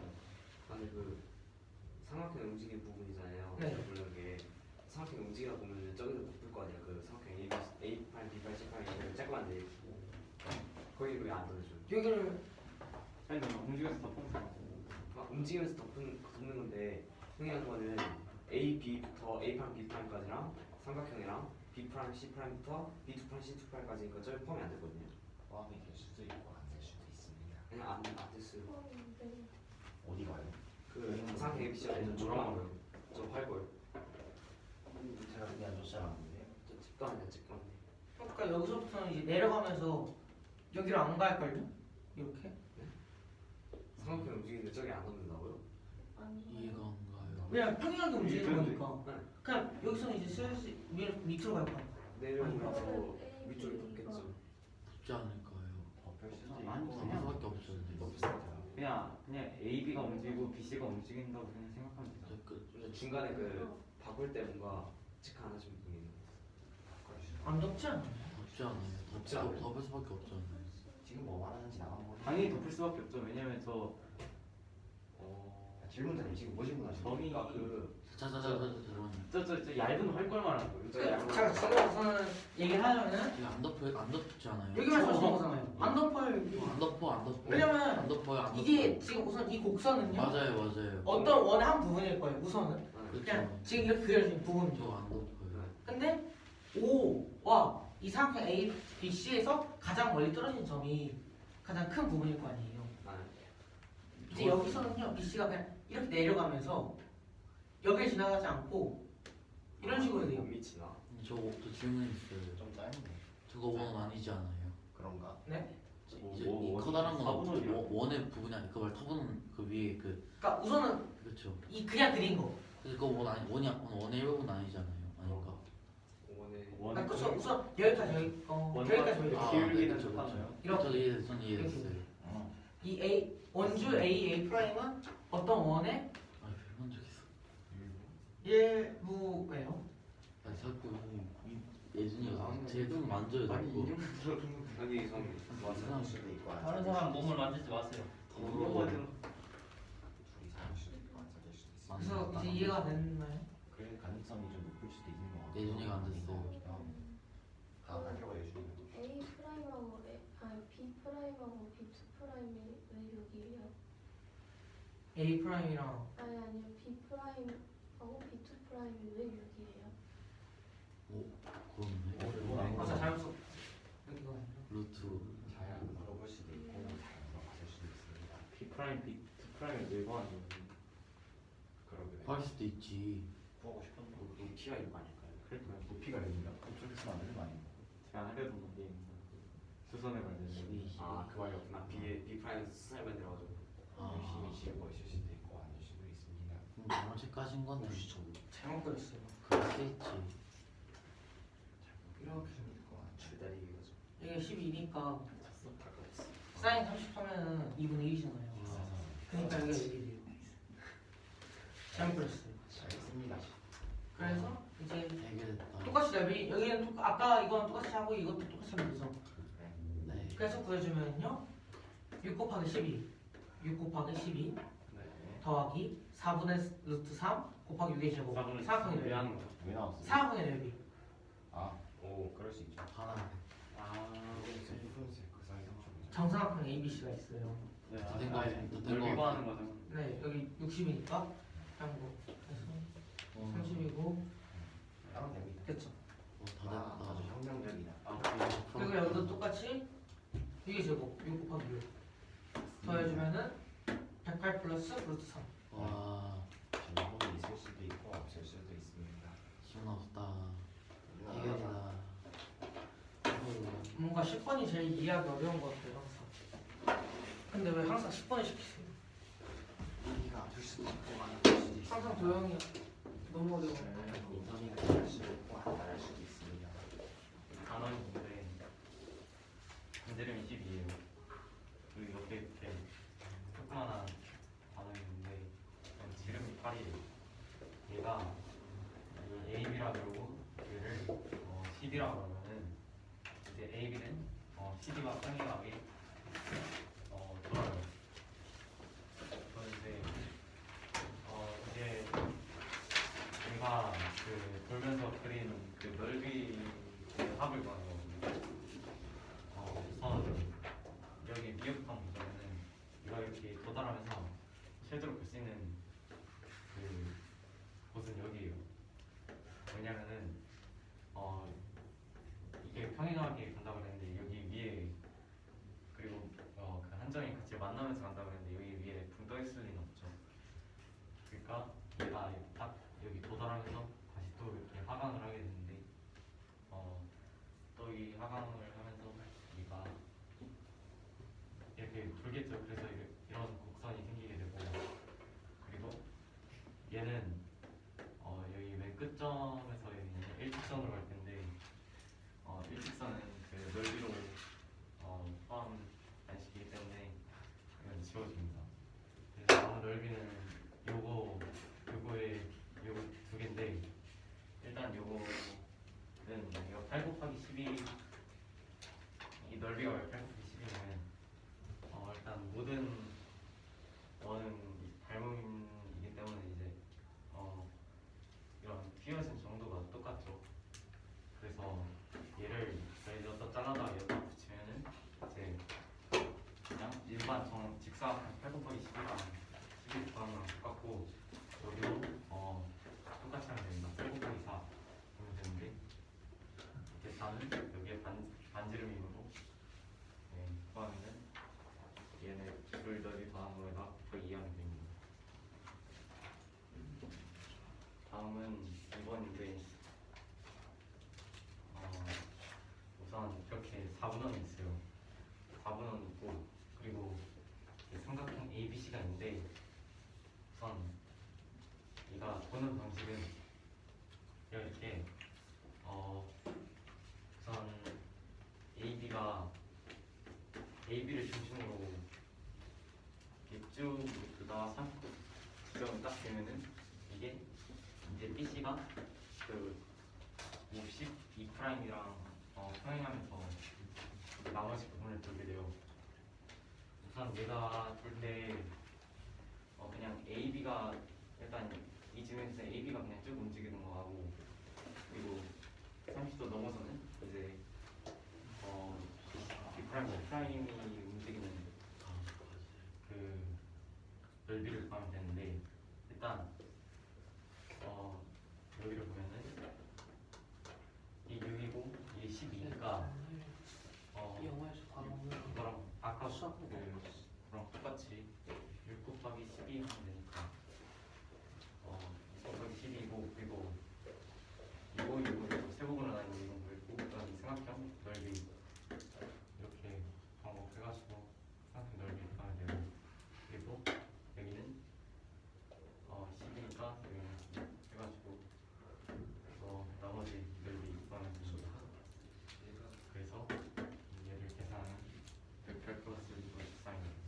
아니 그 삼각형 움직이는 부분이잖아요. 네. 물론 게 삼각형 움직이다 보면은 저기서 바쁠 거 아니야. 그 삼각형 A 프라임, B 프라임, C 프라임 이렇게 쬐끄만데 거기 왜 안 들어줘? 여기를 아니 나 움직여서 다 펑크. 막 움직이면서 덮는 건데 중요한 거는 A, B부터 A 프라임, B 프라임까지랑 삼각형이랑 B 프라임, C 프라임부터 B2 프라임, C2 프라임까지니까 저기 포함이 안 되거든요. 포함이 될 수도 있고 안 될 수도 있습니다. 그냥 안 됐어요. 어디 가요? 그 삼각형 A, B, C가 완전 조랑한 거예요. 저 활고요. 제가 그게 안 좋지 않았는데. 저 집도 아니야, 집도 아니야. 그러니까 여기서부터는 이제 내려가면서 여기로 안 갈걸요? 이렇게? 삼각형 움직이는데 저기 안 넣는다고요? 이해가 안 가요. 그냥 평행하게 움직이는 거니까 네. 그냥 여기서는 이제 슬슬 밑으로 갈 거야. 내려오면서 위쪽에 덮겠죠. 붙지 않을까요? 덮을 수도 아니, 있고. 덮을 수밖에 없어요. 덮을 수도 있고. 그냥 A B가 움직이고 B C가 움직인다고 그냥 생각하면 되죠. 근데 중간에 그 바꿀 때 뭔가 체크 안 하신 분이 있는 안 덥지 않아? 덮지 않아요. 덮지 않아요. 덮을 수밖에 없잖아요. 지금 뭐 말하는지 나만 모르. 당연히 덮을 수밖에 없죠. 왜냐면 저 질문자님 지금 뭐 질문하시는 점이 거예요? 그 잠깐만요. 저 얇은 활걸 말하는 거예요. 저 양으로 제가 지금 우선은 얘기를 하려면은 이거 안 덮지 않아요. 여기만 적은 거잖아요. 안 덮어요. 안 덮어. 왜냐면 안 덮어요. 안 이게 덮어요. 지금 우선 이 곡선은요 맞아요. 어떤 원의 한 부분일 거예요. 우선은 그렇죠. 그냥 지금 이렇게 그려진 부분이죠. 저안 덮어요. 근데 O와 이 삼각형 A, B, C에서 가장 멀리 떨어진 점이 가장 큰 부분일 거 아니에요. 이제 여기서는요 B, C가 그냥 이렇게 내려가면서 여기를 지나가지 않고 이런 식으로 돼요. 못 미치나? 저 질문 있어요. 좀 짧네. 저거 원 아니지 않아요? 그런가? 네? 이제 이 커다란 건 원의 부분이 아니 그말 터보는 그 위에 그 그러니까 우선은 그렇죠. 이 그냥 그린 거. 그거 원 아니 원의 일부분 아니잖아요. 아니까. 오늘 그렇죠. 우선 여기까지 여기까지 아, 네, 기울기는 그쵸, 똑같나요? 그쵸. 이렇게. 저는 이해했어요. 어. 이 A 원주 A 프라임은 어떤 원의 아 별만 적 있어. 일부예요. 아 자꾸 예준이가 제 손 만져요 자꾸. 여기 이상 맞을 수도 있고 안 다른 맞을 사람 수도 몸을 있어. 만지지 마세요. 이런 거 둘이 사귈 수도 있고 안 사귈 수도 있어. 그래서 이제 이해가 됐나요? 그럴 가능성이 좀 높을 수도 있는 것 같아. 예준이가 안 됐어요. 다음 들어가 예준이. A 프라임하고 B 프라임하고 B2 프라임이 왜 여기예요? A 프라임이랑 아니요 B 프라임하고 B2 프라임이 왜 여기예요? 그렇네. 맞아 잘못 써. 여기가 루트. 잘 물어볼 수도 있고 잘 물어봤을 수도 있습니다. B 프라임, B 프라임을 늘고하는 그러게. 할 수도 있지. 구하고 싶었는데 높이가 이거 아닐까요? 그럴까요? 높이가 여기가 그쪽에서 만드는 거 아닌가? 제가 하려던 게임 수선을 만드는 12. 아그 말이었구나. B 프라임에서 수살 만들어가지고 열심히 지고 있을 수도 있고 아닐 수도 있습니다. 그럼 잘못이 까진 건데. 잘못 그렸어요. 그럴 수 있지. 이렇게 줄다리기 거죠. 이게 12니까 쳤어. 가까웠어. 사인 30하면은 2분의 1이잖아요. 그러니까 여기가 1이에요. 잘못 그렸어요. 잘했습니다. 그래서 이제 해결했다. 똑같이 대비 여기는 아까 이거는 똑같이 하고 이것도 똑같이 하면 되죠. 네. 그래서 구해주면요 6 곱하기 12 6 곱하기 12 네. 더하기 4분의 루트 3 곱하기 6의 제곱 4분의 사각형의 왜 넓이 하는 거죠? 왜 나왔어? 사각형의 넓이 아, 오, 그럴 수 있죠. 하나. 아, 푸른색 그 사이 상처. 정사각형 ABC가 있어요. 네, 더 된 거 같아요. 더된 거 늘리고 같아요. 하는 거죠. 네 여기 60이니까 그냥 뭐 해서 30이고 하면 됩니다. 됐죠. 다 아, 아주 됐다. 혁명적이다. 그리고 여기도 똑같이 6의 제곱 6 곱하기 6 더해주면은 108 플러스 루트 3 와 전공이 있을 수도 있고 없을 수도 있습니다. 기분 없다. 해결이다. 뭔가 10번이 제일 이해하기 어려운 것 같아요 항상. 근데 왜 항상 10번을 시키세요? 여기가 될 수도 있고 안 될 수도 있습니다. 항상 도형이 너무 어려워. 인턴이가 잘할 수도 있고 안 잘할 수도 있습니다. 단원인데 반지름이 12예요. 그리고 옆에 이렇게 조그만한 단원이 있는데 지름이 8이에요. 얘가 AB라 그러고 얘를 CD라 그러면은 이제 AB는 CD와 평행하게 돌아요. 그런데 이제 얘가 그 돌면서 그린 그 넓이의 합을 구하는 거거든요. 우선 여기 미역탕 보자면은 얘가 이렇게 도달하면서 섀도를 볼 수 있는 그 곳은 여기예요. 왜냐면은 이게 평행하게 간다고 그랬는데 여기 위에 그리고 그 한정이 같이 만나면서 간다고 그랬는데 여기 위에 붕 떠 있을 리는 없죠. 그러니까 얘가 딱 여기 도달하면서 다시 또 이렇게 하강을 하게 되는데 또 이 하강을 하면서 얘가 이렇게 돌겠죠. 그래서 이런 곡선이 생기게 되고 그리고 얘는 여기 맨 끝점에서 있는 일직선으로 갈 텐데 일직선은 그 넓이로 포함 안 시키기 때문에 이건 지워집니다. 그래서 남은 넓이는 요거의 요거 두 개인데 일단 요거는 이거 8 곱하기 12 이 넓이가 왜 8 곱하기 12냐면 일단 모든 원은 닮음이기 때문에 이제 이런 휘어진 정도가 똑같죠. 그래서 얘를 여기다 잘라다가 여기다 붙이면은 이제 그냥 일반 직사각형 8 곱하기 12랑 12 구하는 거랑 똑같고 여기도 똑같이 하면 됩니다. 8 곱하기 4 하면 되는데 이렇게 4는 여기에 반지름이므로 구하면은 얘네 둘 넓이 더한 거에다 거의 이해하면 됩니다. 다음은 2번인데 보는 방식은 이렇게 우선 AB를 중심으로 이렇게 쭉 그다가 3 지점을 딱 되면은 이게 이제 BC가 그 52'이랑 평행하면서 나머지 부분을 돌게 돼요. 우선 얘가 돌 때 그냥 AB가 일단 이 지점에서 AB가 그냥 쭉 움직이는 거 하고, 그리고 30도 넘어서는 이제 B'이 움직이는 그 넓이를 구하면 되는데, 일단 여기를 보면은 이 6이고 이 12니까 영화에서 방금 이거랑 아까 수학 그거랑 똑같이 6 곱하기 12 하면 되니까 6 곱하기 12고, 그리고 이거 세부분을 나누는 이런 거였고, 그다음 이 삼각형 넓이 이렇게 반복해가지고 삼각형 넓이 구하면 되고, 그리고 여기는 10이니까 여기는 해가지고 나머지 넓이 구하면 됩니다. 그래서 얘를 계산하면 108 플러스 214입니다.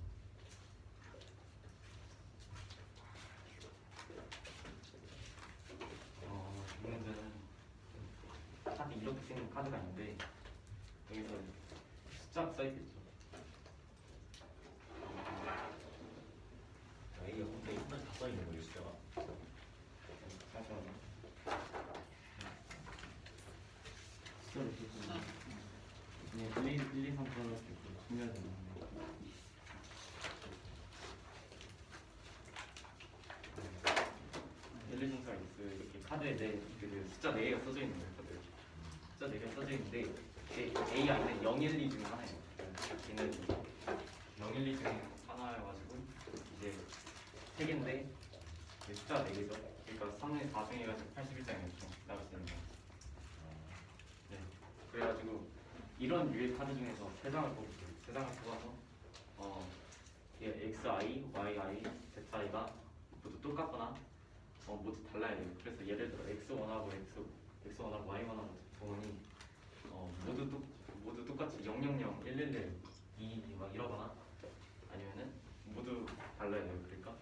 이 문제는 카드 이렇게 생긴 카드가 있는데 여기서 숫자가 써있겠죠. A가 근데 이번에 다 써있는 거예요 숫자가. 잠시만요. 숫자를 보고 네, 1, 2, 3, 4 이렇게 준비해야 되는데, 엘리전스가 있어요. 이렇게 카드에 그 숫자 4개가 써져 있는 거예요. 카드 숫자 4개가 써져 있는데 이게 A 아니면 0, 1, 2 중에 하나예요. 얘는 0, 1, 2 중에 하나여가지고 이제 3개인데 숫자가 4개죠. 그러니까 3의 4 중에 해가지고 81장이었죠. 나올 수 있는 거. 네. 그래가지고 이런 유의 카드 중에서 3장을 뽑을게요. 3장을 뽑아서 XI, YI, ZI가 모두 똑같거나 모두 달라야 돼요. 그래서 예를 들어 X1하고 X1하고 Y1하고 부분이 모두 똑같이 000, 111, 2 막 이러거나 아니면은 모두 달라야 돼요. 그러니까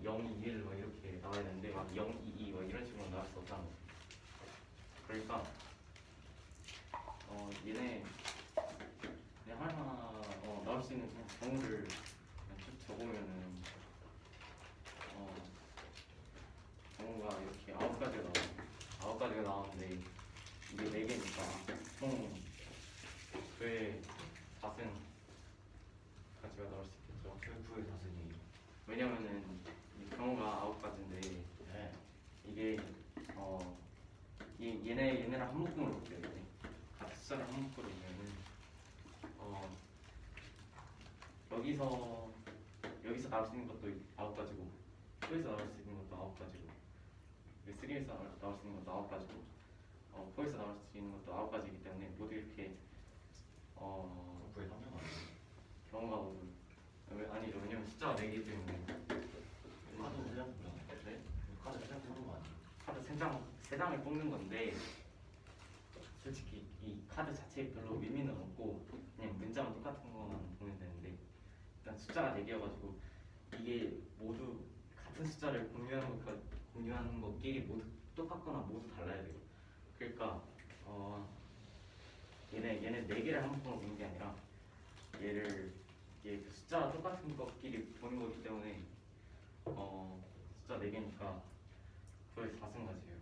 0, 2, 1 막 이렇게 나와야 되는데 막 0, 2, 2 막 이런 식으로 나올 수 없다는 거죠. 그러니까 얘네 하나 나올 수 있는 그냥 경우를 그냥 쭉 적으면은 경우가 이렇게 9가지가 나와요. 9가지가 나오는데 이게 4개니까 총 그의 4승 가지가 나올 수 있겠죠. 교육부의 사슬이. 왜냐면은 이 경우가 9가지인데 네. 이게 얘네랑 한 묶음으로 볼게요. 같은 숫자를 한 묶음으로 보면은 여기서 나올 수 있는 것도 9가지고, 2에서 나올 수 있는 것도 9가지고, 3에서 나올 수 있는 것도 9가지고, 4에서 나올 수 있는 것도 9가지이기 때문에 모두 이렇게 교육부의 3명 아니에요? 경우가 모두 아니죠. 왜냐면 숫자가 4개이기 때문에. 카드 3장 뽑는 거. 네? 카드 3장 뽑는 거 아니에요? 카드 3장을 뽑는 건데 솔직히 이 카드 자체에 별로 의미는 없고 그냥 문자만 똑같은 거만 보면 되는데, 일단 숫자가 4개여가지고 이게 모두 같은 숫자를 공유하는 것끼리 모두 똑같거나 모두 달라야 돼요. 그러니까 얘네 4개를 한 묶음으로 보는 게 아니라 얘 그 숫자가 똑같은 것끼리 보는 거기 때문에 숫자 4개니까 거의 4승가지예요.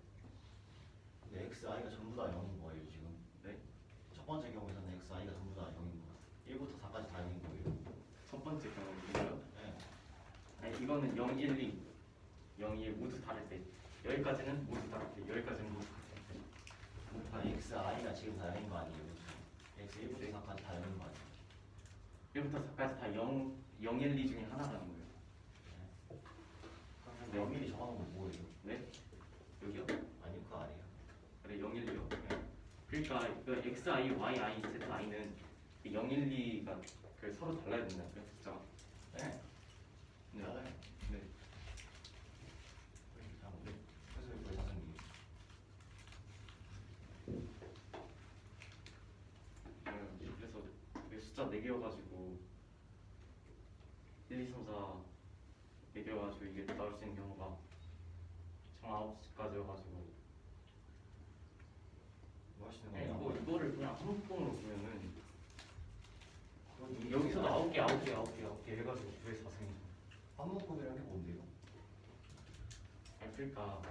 근데 XI가 전부 다 0인 거예요 지금? 네? 첫 번째 경우에서는 XI가 전부 다 0인 거예요. 1부터 4까지 다 0인 거예요. 첫 번째 경우인가요? 네. 아니 이거는 0, 1, 2, 0, 1 모두 다를 때, 여기까지는 모두 다를 때, 여기까지는 모두 같을 때. 그러니까 XI가 지금 다 0인 거 아니에요? X 1부터 4까지 다 0인 거 아니에요? 1부터 4까지 다 0, 1, 2 중에 하나라는 거예요. 네. 0일이 정하는 건 뭐예요? 네? 여기요? 아니 그거 아니에요. 그래 0, 1, 2요. 그러니까 그 XI, YI, ZI는 0, 1, 2가 그 서로 달라야 된다고요, 숫자가. 네. 네. 달라요. 네. 네. 숫자 4개여가지고 1, 2, 3, 4 4개여가지고 이게 나올 수 있는 경우가 정 9시까지여가지고 뭐 하시는 네, 거예요? 이거를 그냥 한목봉으로 보면은 여기서도 9개 해가지고 9의 4승이죠. 한목금이라는 게 뭔데요? 아 그러니까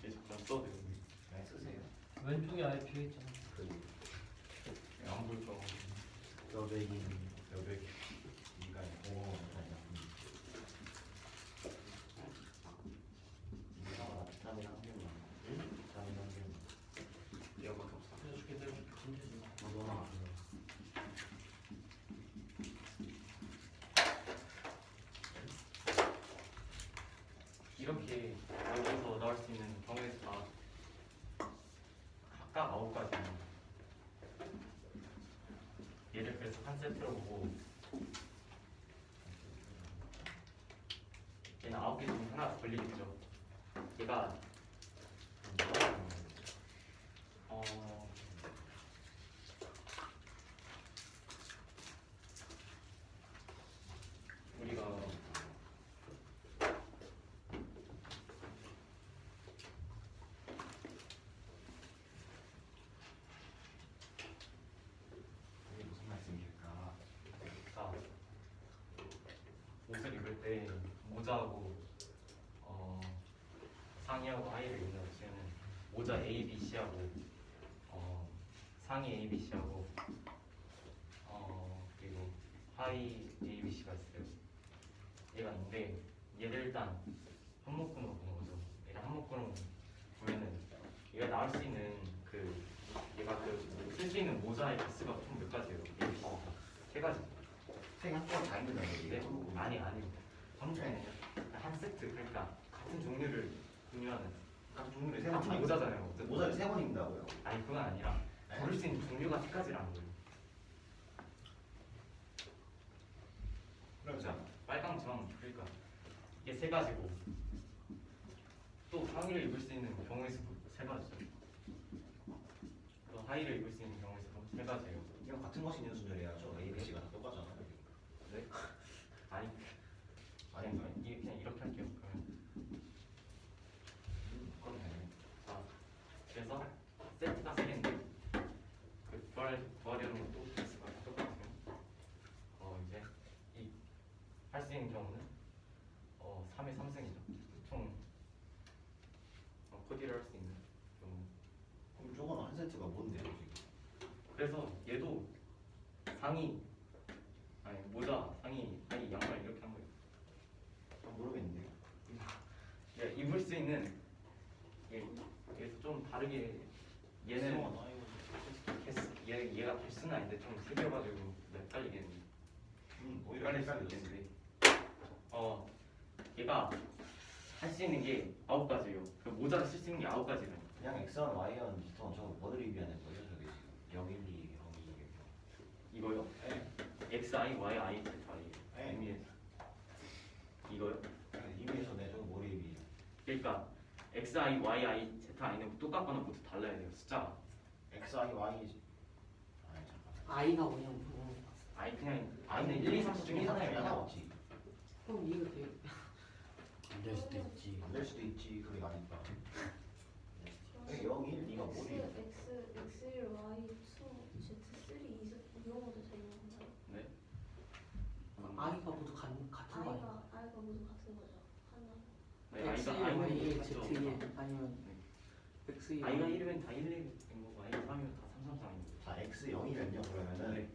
이게 잠깐 써도 돼요. 그냥 쓰세요. 왼쪽에 아예 비어 있잖아. 안 보일까? 여백이 여백 이가 오 이가 비타민 한 개만 비타민 한 개만 얘밖에 없어. 내줄게 내줄게. 너나 이렇게 여기서 나올 수 있는 경우의 수가 각각 9가지. 얘를 그래서 한 세트로 보고 얘는 9개 중에 하나 걸리겠죠. 얘가 우리가 이게 무슨 말씀이실까? 자, 옷을 입을 때 모자하고 상의하고 하의를 입는 시에는 모자 A, B, C하고 상의 A, B, C하고 그리고 하의 A, B, C가 있어요. 얘가 있는데 얘를 일단 한목근으로 보는 거죠. 얘를 한목근으로 보면은 얘가 나올 수 있는 그 얘가 그 쓸 수 있는 모자의 개수가 총 몇 가지예요? 세 가지. 생 한꺼번에 다 있는 네? 거예요? 아니 한목근이 한 세트. 그러니까 같은 종류를 분류하는 각 종류를 같은 모자잖아요. 어쨌든. 모자를 3번 입는다고요? 아니 그건 아니라 고를 수 있는 종류가 세 가지라는 거예요. 그럼 자, 빨강, 주황, 그러니까 이게 세 가지고 또 상의를 입을 수 있는 경우의 수도 세 가지죠. 또 하의를 입을 수 있는 경우의 수도 세 가지예요. 이건 같은 것이 있는 순절해야죠. A, B, C가 다 똑같잖아요. 네? 아니 아닌가요? 이게 그냥 이렇게 할게요. 그러면 그러네. 자, 그래서 세트가 세 개인데 그 부활이라는 것도 개수가 똑같으면 이제 이 할 수 있는 경우는 3의 3승이죠. 총 코디를 할 수 있는 경우. 그럼 저거는 한 세트가 뭔데요 지금? 그래서 얘도 상의 아니 모자 상의 하의 양말 이렇게 한 거예요. 모르겠는데요. 예, 입을 수 있는 얘에서 좀 다르게 얘는 얘가 개수는 아닌데 좀 새겨가지고 헷갈리겠는데 오히려 헷갈릴 수도 헷갈리겠네. 있겠는데 얘가 할 수 있는 게 9가지예요. 그 모자를 쓸 수 있는 게 9가지래요. 그냥 X랑 Y랑 비슷한 저거 뭐를 의미하는 거예요? 저게 지금 0, 1, 2, 0, 2 이거요? 네. X, I, Y, I, Z, I 네. 의미에서 이거요? 의미에서 내 저거 뭐를 의미해요? 그러니까 X, I, Y, I, Z, I는 똑같거나 모두 달라야 돼요. 숫자가. X, I, Y 아니 잠깐 아이가 뭐냐고 물어보는 거. 아니 그냥 I는 1, 2, 3, 4 중에 하나예요. 하나 없지. 그럼 이거 되게 안될 수도 있지. 안 될 수도 있지. 그게 아니까. 0, 1, 2가 뭐예요? X, X1, Y, 2, Z3 이용호도 되는 건가요? 네. 아이가 모두 같은 거 아니야? 아이가 모두 같은 거죠. 하나. 네, X, I가 Y, I는 Z, 맞죠. 1 아니면 네. X, Y I가 1이면 다 1, 1인 거고 I가 3이면 다 3, 3, 4인 자, X 0이면요 그러면은 네.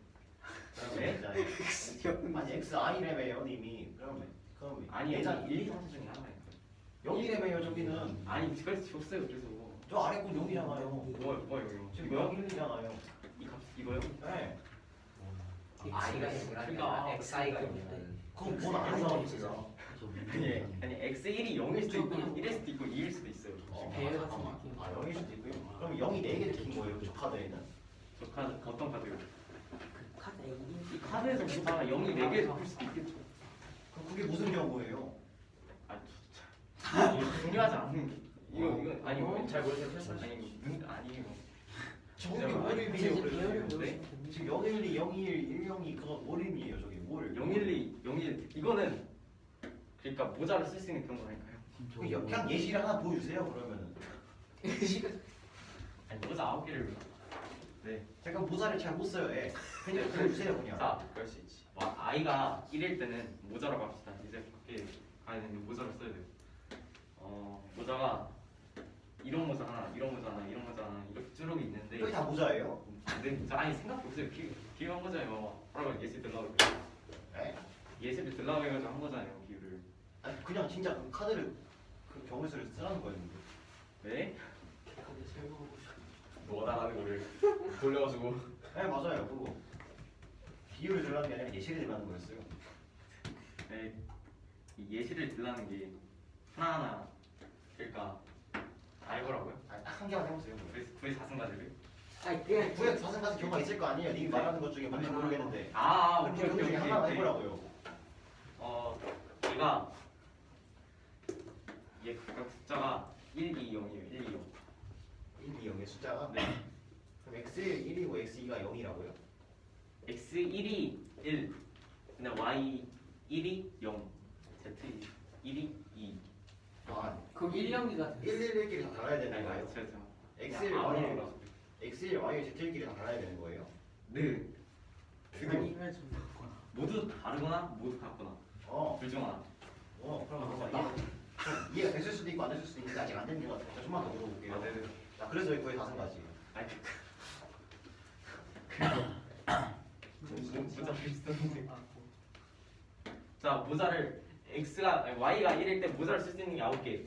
그러면 X 아니 X I래매요 님이 그럼 아니 예전 1, 2, 3, 4 중에 하나예요. 0이래매요 저기는 아니 그래서 줬어요. 그래서 저 아래 건 0이잖아요. 뭐 이거 지금 이거요? 0, 1이잖아요. 이 값 이거요? 네. X가 그러니까 XI가 있는. 그럼 뭔 아니잖아 X가. 아니 X1이 0일 수도 있고 1일 수도 있고 2일 수도 있어요. 배열 같은 잠깐만. 느낌. 아 0일 수도 있고요. 그럼 0이 4개 낀 거예요 저 카드에는. 저 카드 어떤 카드요? 그 카드 A 이 카드에서 보다가 0이 4개 바뀔 수도 있겠죠. 그럼 그게 무슨 경우예요? 아 진짜 중요하지 않은 게 이거 아니 잘 모르겠어요. 아니 이거 아니에요. 저게 진짜 뭘 많이 의미해요? 이제 그래서 배열을 지금? 외우시면 됩니다. 지금 012, 021, 102 그거 뭘 의미해요? 저게 뭘? 012, 01 이거는 그러니까 모자를 쓸 수 있는 그런 거니까요. 그냥 예시를 하나 보여주세요. 그러면은. 아니 모자 9개를 네. 제가 모자를 잘 못 써요. 예. 그냥 보여주세요 그냥. 자, 그럴 수 있지. 아이가 1일 때는 모자라고 합시다. 이제 밖에 가야 되는데 모자를 써야 돼요. 모자가 이런 모자 하나, 이런 모자 하나, 이런 모자 하나 이렇게 쭈룩이 있는데 여기 다 모자예요? 근데 아니 생각해보세요. 비유한 거잖아요. 뭐라고 예시 들라고 그래. 예? 예시를 들라고 해가지고 한 거잖아요. 비유를. 아니 그냥 진짜 그 카드를 그 경우에서를 쓰라는 거였는데. 네? 근데 설명하고 싶어. 뭐다라는 거를 돌려가지고 네 맞아요. 그거 비유를 들라는 게 아니라 예시를 들라는 거였어요. 네. 이 예시를 들라는 게 하나하나 그러니까 알고라고요? 아니 딱한 개만 해보세요. 구의 사승가들을? 아니 그냥 구획 사슴 같은 경우가 있을 거 아니에요. 님이 말하는 것 중에 뭔지 모르겠는데. 오케이 그 오케이 중에 오케이. 하나 오케이. 해보라고요. 얘가 얘 각각 숫자가 1, 2, 0이에요. 1, 2, 0. 1, 2, 0의 숫자가. 네. 그럼 x1 1이고 x2가 0이라고요? x 1이 1, 근데 y 1이 0, z 1이 2. 아 그럼 1형기가 1, 1, 1끼리 다 달아야 되는 거예요? x1, y, x1, y, z1끼리 다 달아야 되는 거예요? 네. 아니면 좀 바꿔. 모두 다르거나 모두 같거나 어. 둘 중 하나. 그럼 뭔가 이해가 됐을 수도 있고 안 됐을 수도 있는데 아직 안 되는 것 같아요. 좀만 더 물어볼게요. 네네. 자, 그래서 왜 거의 다섯 가지? 아니 모자를 쓰는데. 자 모자를 y가 1일 때 모자를 쓸 수 있는 게 9개.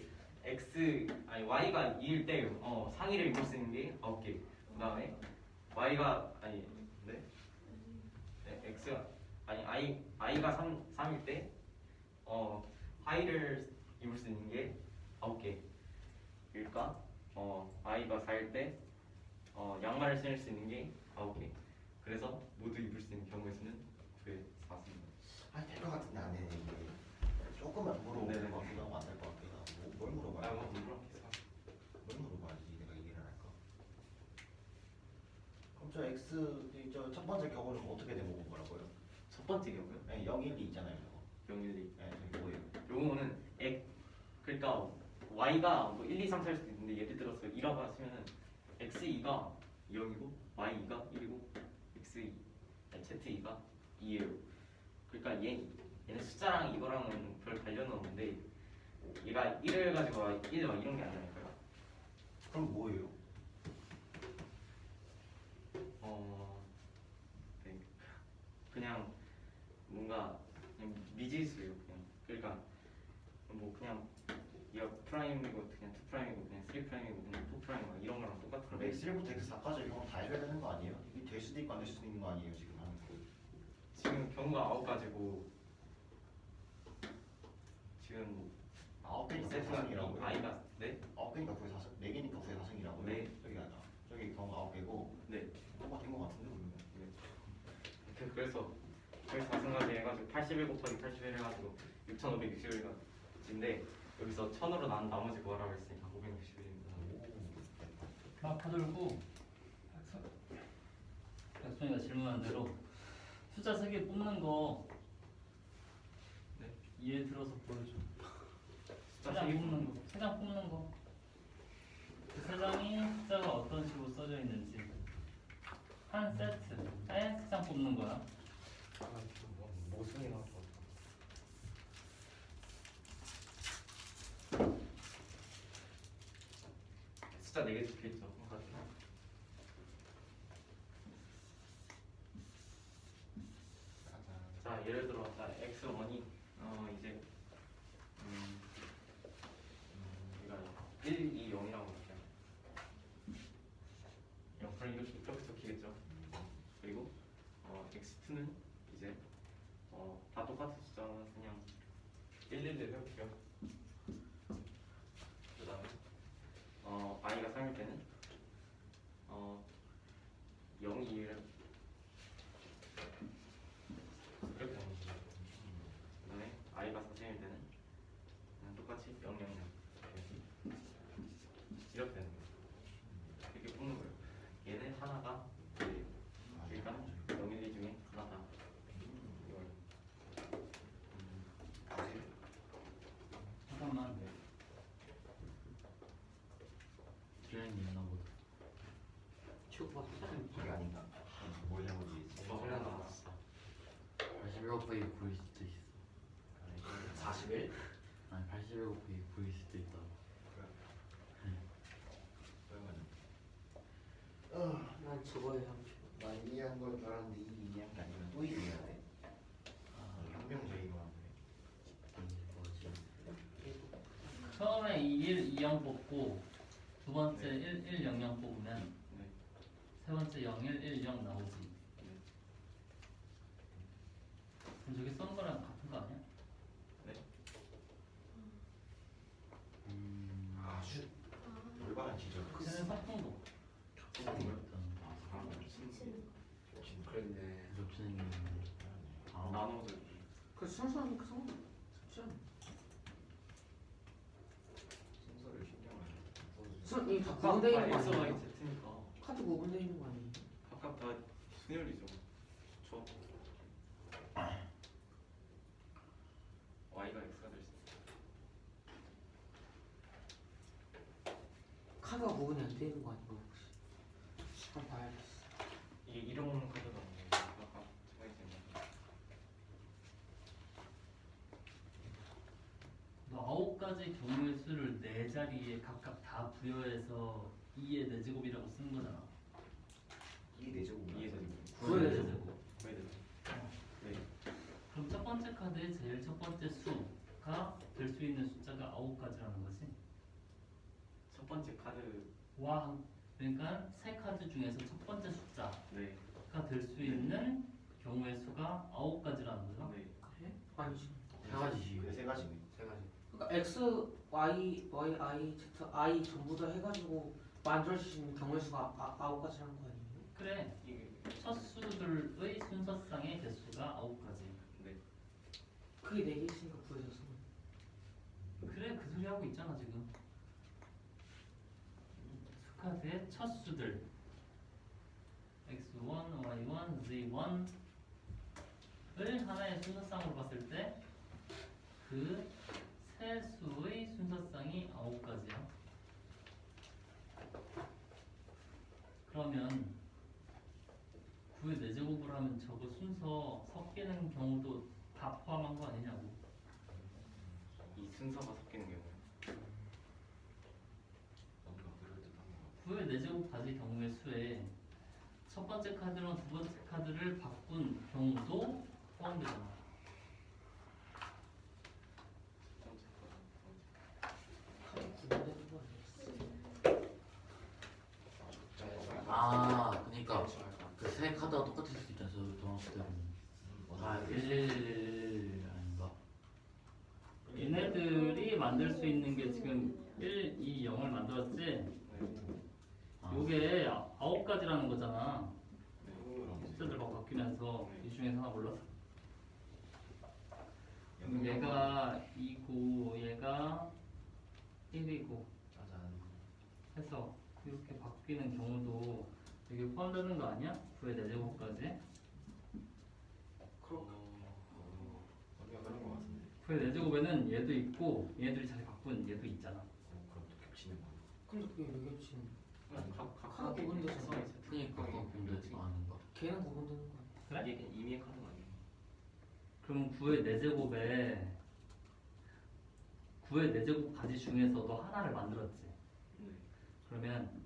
y가 2일 때 상의를 입을 수 있는 게 9개. 그다음에 y가 네, x가 i가 3일 때 하의를 입을 수 있는 게 9개. 그러니까 i가 4일 때 양말을 신을 수 있는 게 9개. 그래서 모두 입을 수 있는 경우의 수는 9의 4입니다. 아니 될 것 같은데 안 되네 이게. 조금만 물어보는 네네. 것 같기도 하고 안 될 것 같기도 하고. 뭘 물어봐야 돼? 뭘 물어봐야지 내가 이해를 할까? 그럼 저 x 저 첫 번째 경우는 어떻게 된 거고요? 첫 번째 경우요? 네, 0, 1, 2 있잖아요. 저거. 0, 1, 2. 네, 저기 뭐예요? 요거는 그러니까 y가 뭐 1, 2, 3, 4일 수도 있는데 예를 들어서 2라고 하시면은 x2가 0이고 y2가 1이고 z2가 2예요. 그러니까 얘는 숫자랑 이거랑은 별 관련은 없는데 얘가 1을 가지고 1 막 이런 게 아니라니까요. 그럼 뭐예요? 네. 그냥 뭔가 그냥 미지수예요. 그러니까 뭐 그냥 얘가 프라임이고 그냥 2 프라임이고 그냥 3 프라임이고 그냥 4 프라임이고 이런 거랑 똑같은 그럼 건데 x1부터 x4까지 이런 거다 해줘야 되는 거 아니에요? 이게 될 수도 있고 안 될 수도 있는 거 아니에요 지금 하는 거? 지금 경우가 9가지고 지금 9개니까 세트가 4승이라고요? i가 네? 9개니까 9의 4승, 4개니까 9의 4승이라고요? 네. 저기 경우가 9개고 네. 뭐가 된 거 같은데 그러면? 그래서 4승까지 해가지고 81 곱하기 81 해가지고 6561가지인데 여기서 1000으로 난 나머지 구하라고 했으니까 561입니다. 마파 들고 백son이가 질문한 대로 숫자 3개 뽑는 거 네. 예를 들어서 보여줘. 숫자 3장 3개 뽑는 거, 3장 뽑는 거. 그 3장이 숫자가 어떤 식으로 써져 있는지 한 세트, 아예 3장 뽑는 거야. 모순이 나올 것 숫자 4개 적혀있죠. 자 예를 들어 x1이 이제 우리가 1, 2, 0이라고 볼게요. 0 이렇게 적히겠죠. 그리고 x2는 이제 다 똑같은 숫자는 그냥 1, 1, 1 해볼게요. 그 다음에 i가 3일 때는 0, 2, 1 이렇게 하는 거죠. 그 다음에 i가 4일 때는 그냥 똑같이 0, 0, 0 이렇게 되는 거예요. 이렇게 뽑는 거예요. 얘는 곱하기 9일 수도 있어. 41? 아니 81 곱하기 9일 수도 있다. 그러면 난 저거에 한 표. 나 이해한 걸 줄 알았는데 이 이해한 게 아니면 또 이해해야 돼? 혁명 제의만 뭐지? 처음에 2, 1, 2, 0 뽑고 두 번째 1, 1, 0, 0 뽑으면 네. 세 번째 0, 1, 1, 0 나오지. 그럼 저기 썬 거랑 같은 거 아니야? 아주 올바른 지적. 쟤는 선풍도. 그랬네. 접수는 있는데. 아, 나눠서 그 순서는 그 정도. 쉽지 않아. 순서를 신경을 써주세요. 순이 다 구분되어 있는 거 X와 아니에요? Z니까 카드 구분되어 있는 거 아니에요? 각각 다 순열이죠. 저 Y가 X가 될 수 있어요. 카드가 구분이 안 되어 있는 거 아니에요 혹시? 한번 봐야겠어. 이게 일용 카드가 아까 차이 있습니다. 너 9가지 경우의 수를 4자리에 각각 다 부여해서 2의 4제곱이라고 쓴 거잖아. 이 내제곱 이해되죠? 구의 네 내제곱. 왜 되죠? 네. 그럼 첫 번째 카드의 제일 첫 번째 수가 될 수 있는 숫자가 9가지라는 거지. 첫 번째 카드 와, 그러니까 세 카드 중에서 첫 번째 숫자가 네. 될 수 있는 경우의 수가 9가지라는 거죠. 네. 그래? 아니지. 세 가지지. 세 가지네. 세 가지. 그러니까 X, Y, I, Z, I 전부 다 해가지고 만들어지는 경우의 수가 9가지라는 거 아니에요? 그래, 이게 첫 수들의 순서상의 개수가 9가지. 네. 그게 4개 있으니까 구해졌어. 그래, 그 소리 하고 있잖아 지금. 수카드의 첫 수들 x1, y1, z1을 하나의 순서상으로 봤을 때 그 세 수의 순서상이 9가지야. 그러면 9의 4제곱을 하면 저거 순서 섞이는 경우도 다 포함한 거 아니냐고. 이 순서가 섞이는 경우. 뭔가 그럴듯한 거. 9의 4제곱 가지 경우의 수에 첫 번째 카드랑 두 번째 카드를 바꾼 경우도 포함되잖아. 첫 번째 카드, 두 번째. 카드 구분되는 거 아니었어? 아, 그러니까 그 세 카드가 똑같을 수 있잖아. 저 동학생 때는. 아, 1 아닌가? 얘네들이 만들 수 있는 게 지금 1, 2, 0을 만들었지? 네. 아, 요게 9가지라는 거잖아. 그럼 숫자들 막 바뀌면서 이 중에서 하나 골랐어. 그럼 얘가 2고 얘가 1이고 짜잔. 해서 이렇게 바뀌는 경우도 여기 포함되는 거 아니야? 9의 4제곱까지. 언니가 그런 거 같은데. 9의 4제곱에는 얘도 있고 얘네들이 자리 바꾼 얘도 있잖아. 그럼 또 겹치는 거. 근데 그게 왜 겹치는 거야? 각각의 구분되잖아. 특성이 그러니까 근데 아닌가? 걔는 구분되는 거 아니야? 그래? 이게 이미의 카드가 아니에요. 그럼 9의 4제곱에 9의 4제곱 가지 중에서도 하나를 만들었지. 네. 그러면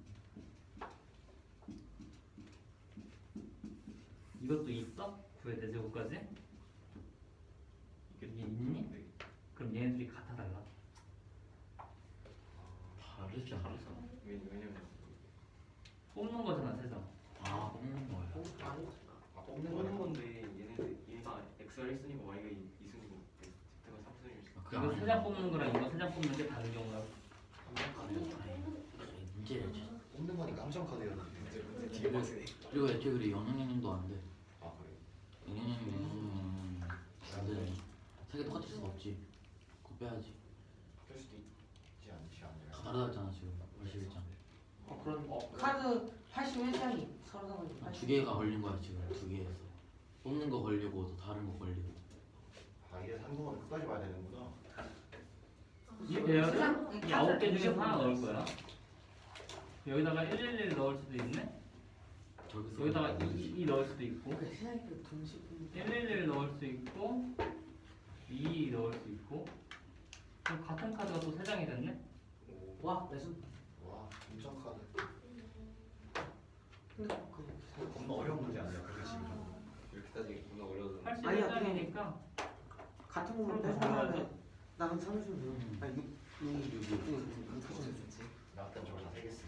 이것도 있어? 9의 4제곱까지? 이게 있니? 네. 그럼 얘네들이 같아 달라? 다르지 않아? 왜냐면 뽑는 거잖아, 세상. 아, 뽑는 거야. 아니. 뽑는 뽑는 거는 건데 얘네들 얘가 X가 1순위고 Y가 2순위고 Z가 3순위일 수. 아, 그게 이거 아니야. 3장 뽑는 거랑 이거 3장 뽑는 게 다른 경우야. 문제지. 뽑는 거니 깜짝 카드였는데. 근데 뒤에 박스네. 그리고 애초에 영영님도 안 돼. 아 그래. 영영님 안 되네. 세개 똑같을 수가 없지. 그거 빼야지. 바뀔 수도 있지 않지 않냐. 다 다르다잖아 지금. 21장. 그런 카드 81장이 서로 다르고 두 개가 걸린 거야 지금. 두 개에서. 뽑는 거 걸리고 또 다른 거 걸리고. 아 이래 한동안 끝까지 봐야 되는구나. 이 배열은 이 9개 중에서 하나 넣을 거야. 여기다가 111 넣을 수도 있네? 저기 여기다가 2 넣을 수도 있고 그러니까 세상에 동시 111 넣을 수 있고 2 넣을 수 있고 그럼 같은 카드가 또 3장이 됐네? 와 레슨. 와 인정 카드. 근데 겁나 어려운 문제 아니야? 그게 지금 좀. 이렇게 따지기 겁나 어려워. 81장이니까 같은 거만 서로 빼주면 나는 30분 음. 아니 6 나 그때 저거 다 세겠어.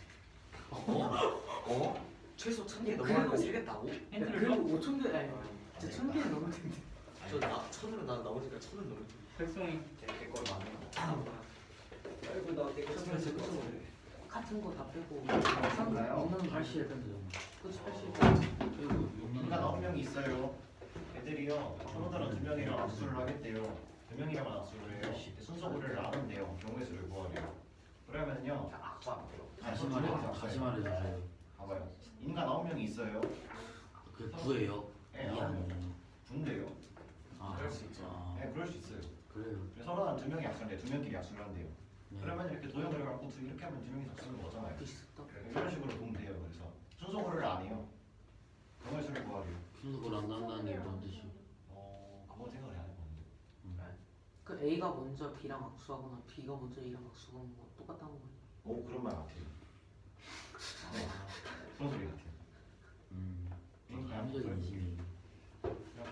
어? 최소 1000개 그래도- 넘어가는 거 세겠다고? 힌트를 그래도 줘? 5천 개 아니 진짜 1,000개 넘을 텐데. 저나 1000으로 나 넘으니까 1000은 넘을 텐데. 백송이 내 거를 많네. 아이고 나내 거. 그래서 그래서 같은 거 다 빼고 몰라요. 6만 80에 뺀다 그치 80. 그리고 인간 9명이 있어요. 애들이요. 친구들은 2명이랑 악수를 하겠대요. 2명이랑 악수를 해요. 순서 고리를 안 한대요. 경우의 수를 구하래요. 그러면요. 악수 안 돼요. 다시 말해주세요. 봐봐요. 인간 9명이 있어요. 그 9예요? 네, 2 아니에요? 군대요. 아, 그럴 수 있죠. 아, 네, 그럴 수 있어요. 그래요. 그래서 서로는 2명이 악수한대요. 2명끼리 악수를 한대요. 네. 그러면 이렇게 도형을 갖고 이렇게 하면 2명이 악수하는 거잖아요. 비슷하다. 이런 식으로 보면 돼요. 그래서 순서 고리를 안 해요. 경우의 수를 구하래요. 순서를 안 한다는 게 뭔 뜻이? 그건 생각을 안 해봤는데. 그 A가 먼저 B랑 악수하거나 B가 먼저 A랑 악수하는 거 똑같다는 거예요. 오, 그런 말 같아요. 네, 그런 소리 같아요. 합리적인 인식이.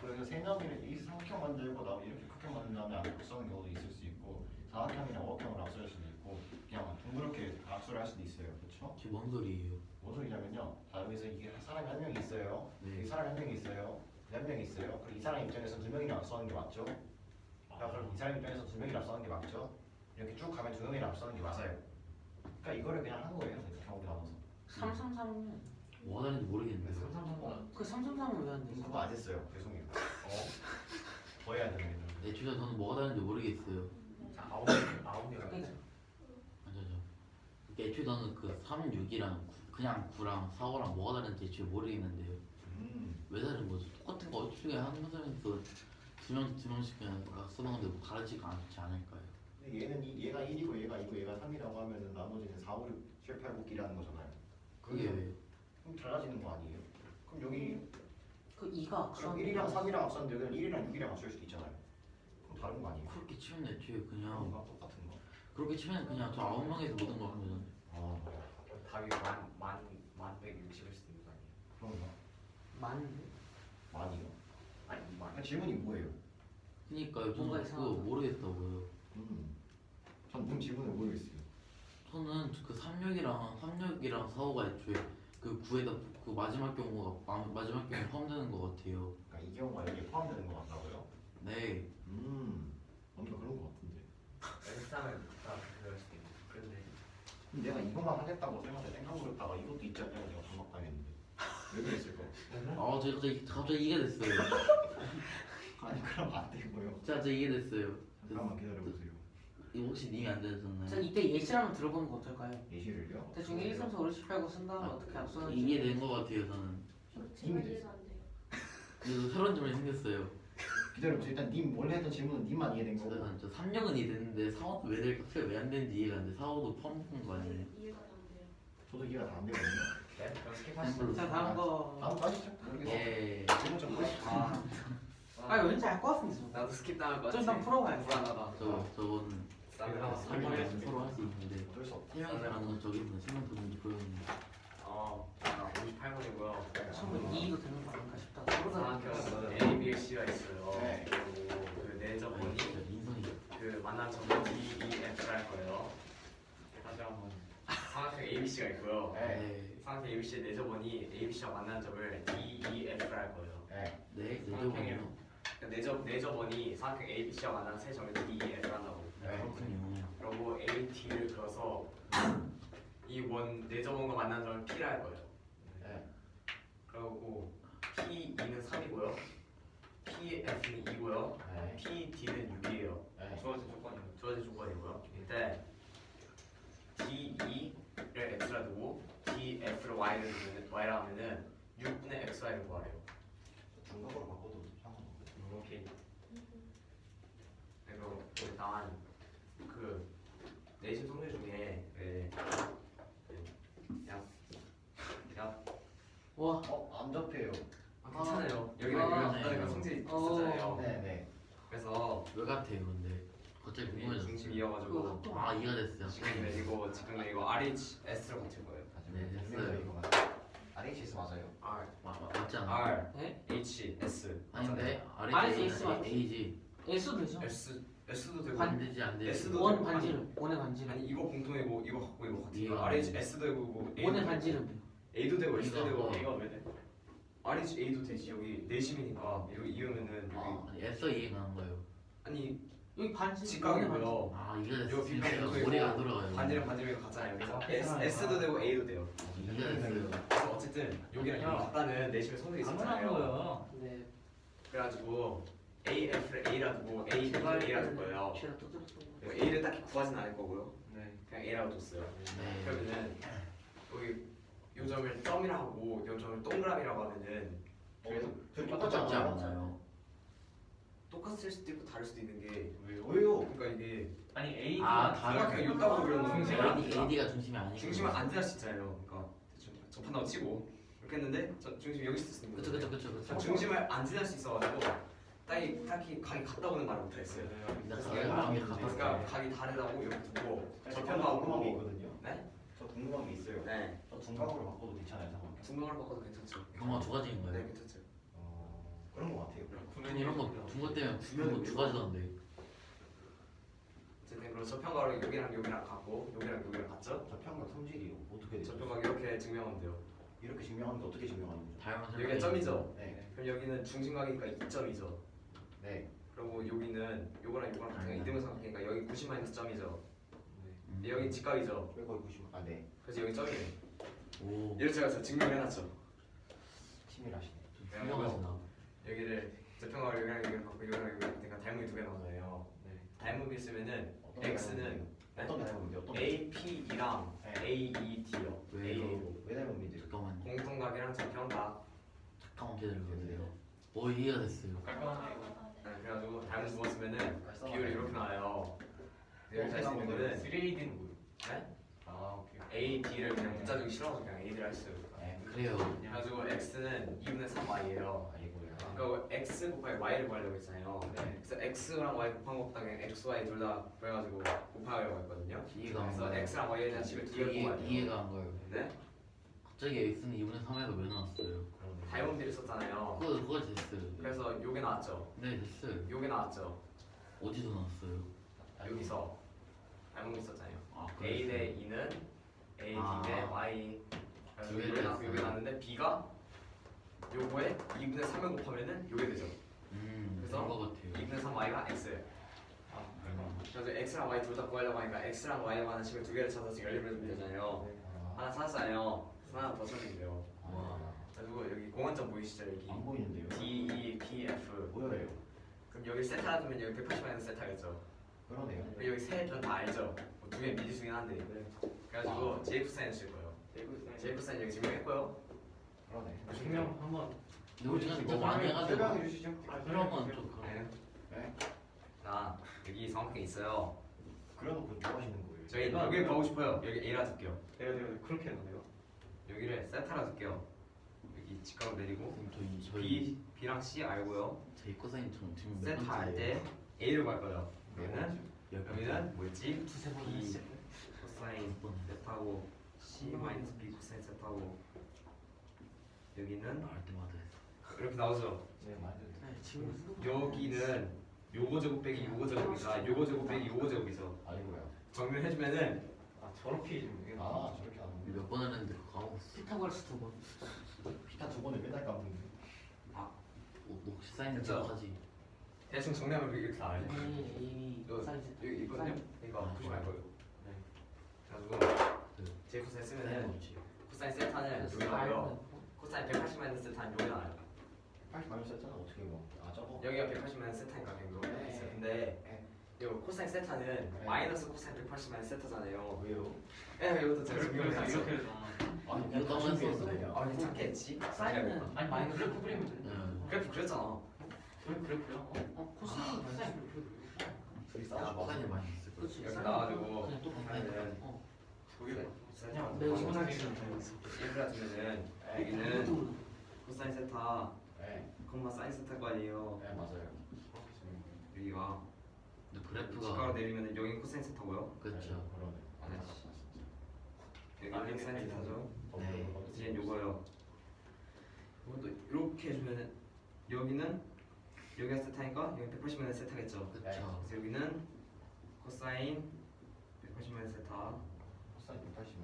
그래서 3명이 이 삼각형 만들고 나 이렇게 극형 만든 다음에 악수하는 경우도 있을 수 있고 사각형이나 오각형으로 악수할 수도 있고 그냥 둥그렇게 악수를 할 수도 있어요. 그렇죠? 지금 뭔 소리예요? 뭔 소리냐면요. 자, 여기서 이게 사람이 한 명이 있어요. 네. 여기 사람이 한 명이 있어요. 한 명이 있어요. 그리고 이 사람 입장에서 2명이랑 악수하는 게 맞죠? 자, 그럼 이 사람 입장에서 2명이랑 악수하는 게 맞죠? 이렇게 쭉 가면 2명이랑 악수하는 게 맞아요. 그러니까 이거를 그냥 한 거예요. 경우를 나눠서. 333은 뭐가 다른지 모르겠는데. 그 333은 왜안 되지? 그거 안 했어요. 죄송해요. 더 해야 됩니다. 애초에 저는 뭐가 다른지 모르겠어요. 자, 9명. 그러니까 맞아요. 애초에 저는 그 3, 6이랑 그냥 9랑 4, 5랑 뭐가 다른지 애초에 모르겠는데요. 왜 다른 거죠? 똑같은 거 애초에 한 사람에서 두 명씩 그냥 쓰는 건데 뭐 다르지가 않지 않을까요? 근데 얘가 1이고 얘가 2고 얘가 3이라고 하면은 나머지는 4, 5, 6, 7, 8, 9, 9라는 거잖아요. 그게 왜요? 그럼 달라지는 거 아니에요? 그럼 여기 그 2가 그럼 악수하는 1이랑 3이랑 앞섰는데 여기는 1이랑 6이랑 앞설 수도 있잖아요. 그럼 다른 거 아니에요? 그렇게 치면 애초에 그냥 그런가? 똑같은 거? 그렇게 치면 그냥 저 9명에서 모든 걸 하면 되잖아요. 아, 답이 만 160일 수도 있는 거 아니에요? 그런가? 많은데? 많이요? 아니 만. 그러니까 질문이 뭐예요? 그니까요. 뭔가 저는 그거 이상하다. 모르겠다고요. 전 질문을 모르겠어요. 저는 그 36이랑 4, 5가 애초에 그 9에다 그 마지막 경우가 마지막 경우에 포함되는 것 같아요. 그러니까 이 경우가 여기에 포함되는 거 같다고요? 네. 뭔가 그런 거 같은데. 일상은 다 그럴 수도 있고. 그런데 근데 내가 이거만 하겠다고 생각을 했다가 이것도 있지 않냐고 내가 반박당했는데 왜 그랬을까? 아, 저 갑자기 이게 됐어요. 아니 그럼 안 되고요. 진짜 이게 됐어요. 잠깐만 기다려보세요. 이거 혹시 님이 안 자 되셨나요? 이때 예시를 한번 들어보는 거 어떨까요? 예시를요? 대충 1, 3, 4, 5, 6, 7, 8, 9 쓴 다음에 어떻게 앞서는지 이게 된 것 같아요. 저는. 제발 이해가 안 돼요. 그래서 새로운 질문이 생겼어요. 기다려보세요. 일단 님 원래 했던 질문은 님만 이해된 거고. 저 3령은 이해됐는데 4호도 왜 될까? 왜안 되는지 이해가 안 돼. 4호도 포함되는 거 아니에요? 이해가 안 돼요. 저도 이해가 다 안 되거든요. 네? 그럼 스킵하시죠. 자 다음 거 다음 거 하시죠. 모르겠어요. 예. 질문 좀 하시죠. 아 왠지 알 것 같은데 나도 스킵 당할 것 좀 같아. 일단 풀어봐요. 불안하다. 저거는 쌈이랑 설명을 서로 할 수 있는데 어쩔 수 없다. 3명이라는 저기는 신문 보는지 보였는데 58번이고요. 처음에 2도 되는 거 아닌가 싶다. 사각형 A, B, C가 있어요. 네. 그리고 그 내저번이 진짜 인성이 그 만난 점은 D, E, F를 할 거예요. 다시 한번. 사각형 A, B, C가 있고요. 네. 사각형 A, B, C의 내저번이 A, B, C와 만난 점을 D, E, F를 할 거예요. 네. 네, 내적은요. 내저번이 사각형 A, B, C와 만난 세 점을 D, E, F를 한다고. 네. 그렇군요. 그리고 A, T를 그어서 이 내저번과 만난 점을 P를 할 거예요. 네. 그리고 P2는 3이고요. PF는 2고요. 네. PD는 6이에요. 네. 주어진 조건이고요. 이때 D2를 X라 두고 DF를 Y라 하면은 6분의 XY를 구하래요. 중각으로 바꿔도 상관없거든요. 오케이. 그리고 일단 그 내신 성질 중에 약 와. 안 접해요. 괜찮아요. 여기랑 여기랑 같다니까 성질이 있었잖아요. 네네. 그래서 왜 같아요 근데 갑자기 여기 궁금해졌어요. 중심이어가지고 아 이해가 됐어요. 지금 내리고 RHS로 같을 거예요. 네, 됐어요. 됐어요. 이거 맞아요. RHS 맞아요? R 맞지 않아? R 네? H S 아닌데 RHS 맞지? A지. S도 되죠. S도 되고 안 되지 안 되지. S도 원 되고, 반지름. 원의 반지름. 아니 이거 공통이고 이거 갖고 이거 같은 이해가 거 안 RH S도 되고 뭐 A도 원의 되고, 반지름. A도 되고 S도 이거 되고 뭐. 이거 왜 돼? RH A도 되지 여기 내심이니까 이거 이으면은 여기 아 S어 이해가는 거예요. 아니 여기 반지름. 직각이고요. 아 이해가 됐어요. 여기 진짜 빈칸이 머리가 안 돌아가요. 반지름 같잖아요. 그래서 S도 되고 A도 돼요. 이해가 됐어요. 그래서 어쨌든 여기랑 이거 같다는 내심의 소득이 아무나 있었잖아요. 거예요. 네. 그래가지고 AF를 A라 두고 A, B를 A라 둘 거예요. 제가 또 들었어. 그리고 A를 딱히 구하진 않을 거고요. 네. 그냥 A라고 뒀어요. 네. 그러면은 여기 요 점을 점이라 하고 요 점을 동그라미라고 하면은 둘이 똑같지 똑같지 않아요? 않나요? 똑같을 수도 있고 다를 수도 있는 게 왜요? 그러니까 이게 아니 AD가 아 내가 그냥 요따구로 그려놓은 AD, 거니까 AD가 중심이 아니고. 중심은 안 지날 수 있잖아요. 그러니까 대충 접한다고 치고 이렇게 했는데 중심이 여기 있을 수 있는 그쵸 거죠. 그쵸 그쵸 저 그쵸. 중심을 안 지날 수 있어가지고 딱히 각이 같다고는 말을 못하겠어요. 근데 그래서 가게 마음이 같았어요. 그러니까 각이 다르다고 이렇게 두고 저 궁금한 게 있거든요. 네? 저 궁금한 게 있어요. 네. 저 둔각으로 바꿔도 괜찮아요, 상황? 중간을 바꿔도 괜찮죠. 경우가 두 가지인 네, 거예요. 괜찮죠. 그런 거 같아요. 전 이런 거 중고 때문에 구면 두 가지던데. 어쨌든 그럼 저평가로 여기랑 같고 여기랑 같죠? 저 평각 성질이 어떻게 되죠? 저평가 이렇게 증명하면 돼요. 이렇게 증명하는데 어떻게 증명하는 거죠? 다양한 여기가 설명이 점이죠. 네. 그럼 여기는 중심각이니까 2점이죠. 네. 그리고 여기는 요거랑 같은 이등분 삼각형이니까 여기 90 마이너스 점이죠. 있는데. 여기 직각이죠. 왜 거기 90? 아, 네. 그래서 여기 점이네. 오. 이를 제가 증명을 해놨죠. 치밀하시네. 좀 훌륭하시나. 여기를 저평가로 여기랑 갖고 여기랑 같으니까 닮음이 두 개 나오잖아요. 닮음이 있으면은 X는 어떤 게 닮은데? 어떤 게? APE랑 네. AED요. 왜요? AA로. 왜 닮은데? 잠깐만. 공통각이랑 저평각. 잠깐만 기다려주세요. 오 이해가 됐어요. 깔끔하네 이거. 네, 그래가지고 닮음 주었으면은 비율이 이렇게 나와요. 여기 잘 수 있는 거는 3AD는 뭐예요? 네? 아 오케이. A, D를 그냥 문자적이 싫어서 그냥 AD를 했어요. 네. 그래요. 그래가지고 X는 2분의 3Y예요. 아니고요. 그러니까 X 곱하기 Y를 구하려고 했잖아요. 네. 그래서 X랑 Y 곱한 것보다 그냥 X, Y 둘 다 구해가지고 곱하려고 했거든요. 이해가 안 그래서 가요. X랑 Y에 대한 식을 두 개 뽑아야 돼요. 이해가 안 가요. 네? 갑자기 X는 2분의 3에가 왜 나왔어요? 닮은 비를 썼잖아요. 그거 됐어요. 그래서 요게 나왔죠. 네 됐어요. 요게 나왔죠. 어디서 나왔어요? 여기서 닮은 비 썼잖아요. 아 A 대 그랬어요. 2는 A, D 아. 대 Y. 그래서 두 개를 요게 나왔고 요게 했어요. 나왔는데 B가 요거에 2분의 3을 곱하면은 요게 되죠. 그래서 그런 거 같아요. 2분의 3 Y가 X예요. 그래서 X랑 Y 둘 다 구하려고 하니까 X랑 Y에 관한 식을 두 개를 찾아서 연립을 되잖아요. 하나 찾았어요. 그래서 하나 더 찾으면 돼요. 와. 그리고 여기 공원점 보이시죠? 여기 안 보이는데요? D, E, P, F. 보여요. 그럼 여기 세타라 두면 여기 180마이너스 세타겠죠. 그러네요. 그리고 여기 세 변 다 알죠? 두 개 미지수긴 한데. 그래가지고 JF 사인을 쓸 거예요. JF 사인 여기 증명했고요. 그러네. 증명 한번. 근데 우리가 너무 많이 해가지고 설명해 주시죠. 그런 건좀 네. 네. 자 여기 삼각형이 있어요. 그래놓고 뭐 하시는 거예요? 저희 여기 가고 싶어요. 여기 A라 줄게요. 내가 그렇게 했는데요. 여기를 세타라 줄게요. 여기 직각을 내리고 저희 B랑 C 알고요. 저희 코사인 지금 몇 세타 할 번째예요? 때 A를 구할 거예요. 여기는 열 번째. 여기는 뭐였지? 두세 번 B 했어요. 코사인 세타고 C 마이너스 B 코사인 세타고 여기는 할 때마다 했어. 이렇게 나오죠. 네, 맞아요. 네, 지금 여기는 요거 제곱 빼기 요거 제곱이다. 요거 제곱 빼기 요거 제곱이죠. 아니고요. 정리해주면은 아 저렇게 좀 이게 아, 저렇게 하는 우리 거. 몇 번을 했는데 그거 까먹었어. 피타고라스 두 번. 피타 두 번을 맨날 까먹는데. 혹시 사인은 됐죠? 기억하지? 대충 정리하면 이렇게 나와요. A, 이거 사이즈. 여기 있거든요. 이거 아, 보시면 알 거예요. 네. 그래가지고 네. 제 코사인 사인 쓰면은 뭐지? 코사인 세타는 여기 나와요. 코사인 180 마이너스 세타는 여기 나와요. 80 마이너스 했잖아. 어떻게 뭐? 아, 저거. 여기가 180 마이너스 세타니까 그냥 이렇게 있어요. 근데 이거 코사인 세타는 마이너스 코사인 180 마이너스 세타잖아요. 왜요? 이것도 제가 증명을 이렇게 해놨죠. 이렇게 아니, 이거 까먹었어. 준비했어요. 아, 괜찮겠지? 사인은 아니 마이너스 그래프 그리면 돼. 네. 그래프 그렸잖아. 그래프요? 코사인 사인. 둘이 야, 싸우지 마. 사인이 많이 있을 거야. 그렇지. 이렇게 사인은 나와가지고 그냥 또 사인은 어. 매우 심각해. 1을 가지면은 네. 여기는 코사인 세타, 네. 콤마 사인 세타일 거 아니에요. 네 맞아요. 여기가 근데 직각으로 그래프가 내리면은 여기 코사인 세타고요. 그렇죠. 그러네. 여기는 사인 세타죠. 네. 이제 요거요. 이것도 이렇게 해주면은 여기는 여기가 세타니까 여기 180마이너스 세타겠죠. 그렇죠. 그래서 여기는 코사인 180마이너스 세타, 코사인 180만.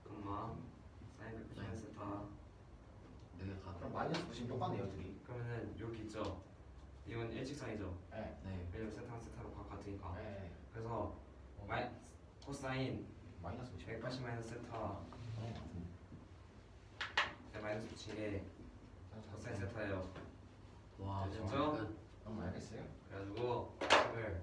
콤마 사인 180마이너스 세타. 내가 가. 그럼 마이너스 90 똑같네요 둘이. 그러면은 이렇게 있죠. 이건 일직선이죠. 네. 네. 왜냐면 세타랑 세타로 같으니까. 네. 그래서 코사인 마이너스 90. 180 마이너스 세타 마이너스 붙인 게 코사인 세타예요. 와 됐죠? 정말 끝. 알겠어요? 그래가지고 식을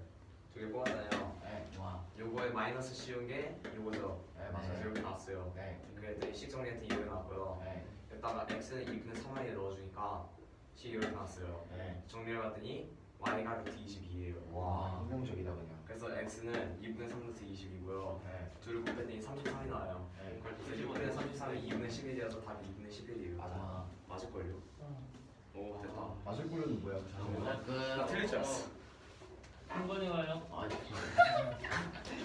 두 개 뽑았잖아요. 네. 와. 요거에 마이너스 씌운 게 요거죠. 네 그래서 맞아요. 이렇게 나왔어요. 네. 그랬더니 식 정리했더니 이렇게 나왔고요. 네. 여기다가 x는 2분의 3y에 넣어주니까 식이 이렇게 나왔어요. 네. 정리해봤더니 y가 루트 22예요. 와 혁명적이다 그냥. 그래서 x는 2분의 3 루트 20이고요. 네. 둘을 곱했더니 33이 나와요. 네. 그래서 6분의 33이 2분의 11이어서 답이 2분의 11이에요. 맞아. 맞을걸요? 오 됐다. 맞을 거는 뭐야? 정말 끝. 나 틀릴 줄 알았어. 한 번에 와요. 아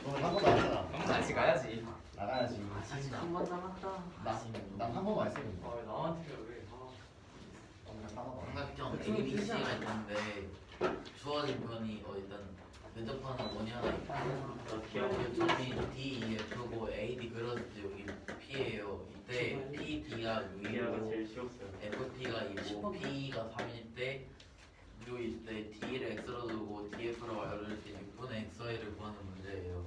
오늘 한 번도 안 했잖아. 한번 다시 가야지. 나가야지. 아직 한 번 남았다. 난한 번만 했어요. 아, 왜 나한테 왜? 삼각형 그중에 A, B, C가 B잖아. 있는데 주어진 편이 일단 면접하는 원이 하나 있고 점이 D, E, F고 A, D 그렸을 때 여기 P예요. 이때 P, D가 얘가 6이고 제일 쉬웠어요. FP가 2고 P가 3일 때 그리고 이때 D를 X로 두고 DF로 Y를 넣을 때 6분의 XY를 구하는 문제예요.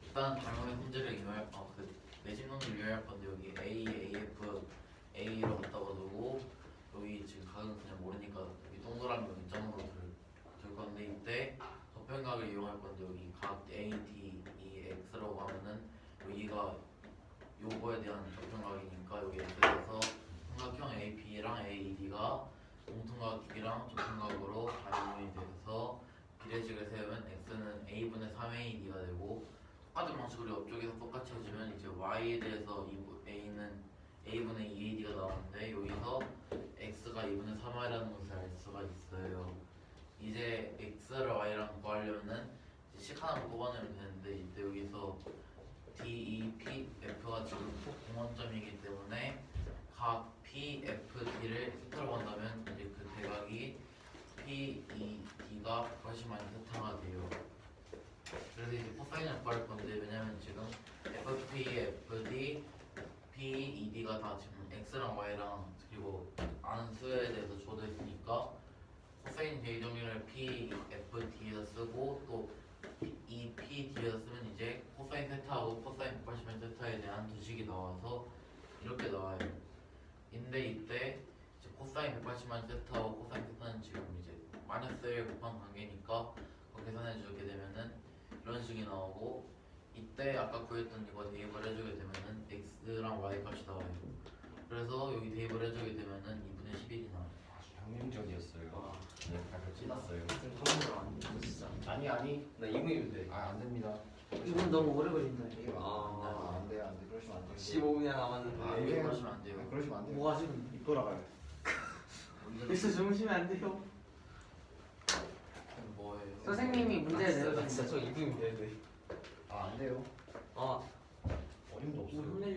일단 당연히 문제를 이용할 그 내신론을 이용할 건데 여기 A, AF, A로 갖다가 두고 여기 지금 각은 그냥 모르니까 여기 동그라미 점으로 들 건데 이때 저편각을 이용할 건데 여기 각 A, D, E, X라고 하면은 여기가 요거에 대한 저편각이니까 여기 X에서 삼각형 AP랑 AED가 공통각이랑 저편각으로 발현이 돼서 비례식을 세우면 X는 A분의 3AD가 되고 똑같은 방식으로 옆쪽에서 똑같이 해주면 이제 Y에 대해서 A는 A분의 2AD가 나오는데 여기서 X가 2분의 3Y라는 것을 알 수가 있어요. 이제 X를 Y랑 구하려면은 식 하나 뽑아내면 되는데 이때 여기서 D, E, P, F가 지금 공원점이기 때문에 각 P, F, D를 세타로 한다면 이제 그 대각이 P, E, D가 180-세타가 돼요. 그래서 이제 코사인을 구할 건데 왜냐면 지금 FP, FD, P, ED가 다 지금 X랑 Y랑 그리고 아는 수에 대해서 주어져 있으니까 코사인 대정리를 P, F, D에다 쓰고 또 E, P, D에다 쓰면 이제 코사인 세타하고 코사인 180의 세타에 대한 두 식이 나와서 이렇게 나와요. 근데 이때 이제 코사인 180만 세타하고 코사인 세타는 지금 이제 마이너스 1 곱한 관계니까 그거 계산해 주게 되면은 이런 식이 나오고 이때 아까 구했던 이거 대입을 해주게 되면은 x랑 y 값이 나와요. 그래서 여기 대입을 해주게 되면은 2분의 11이 나와요. 아주 혁명적이었어요. 네, 발표 찢었어요. 처음으로 안 돼, 진짜. 아니. 나 2분이면 돼. 안 됩니다. 이건 너무 오래 걸린다. 안 돼. 그러시면 안 돼요. 15분이나 아, 남았는데. 안 돼요. 그러시면 안 돼요. 그러시면 안 돼요. 뭐 하시는? 입 돌아가요. 일수 주무시면 안 돼요. 뭐예요? 선생님이 문제 내려주세요. 저 2분이면 되는데. 안 돼요. 아 어림도 없어요. 오늘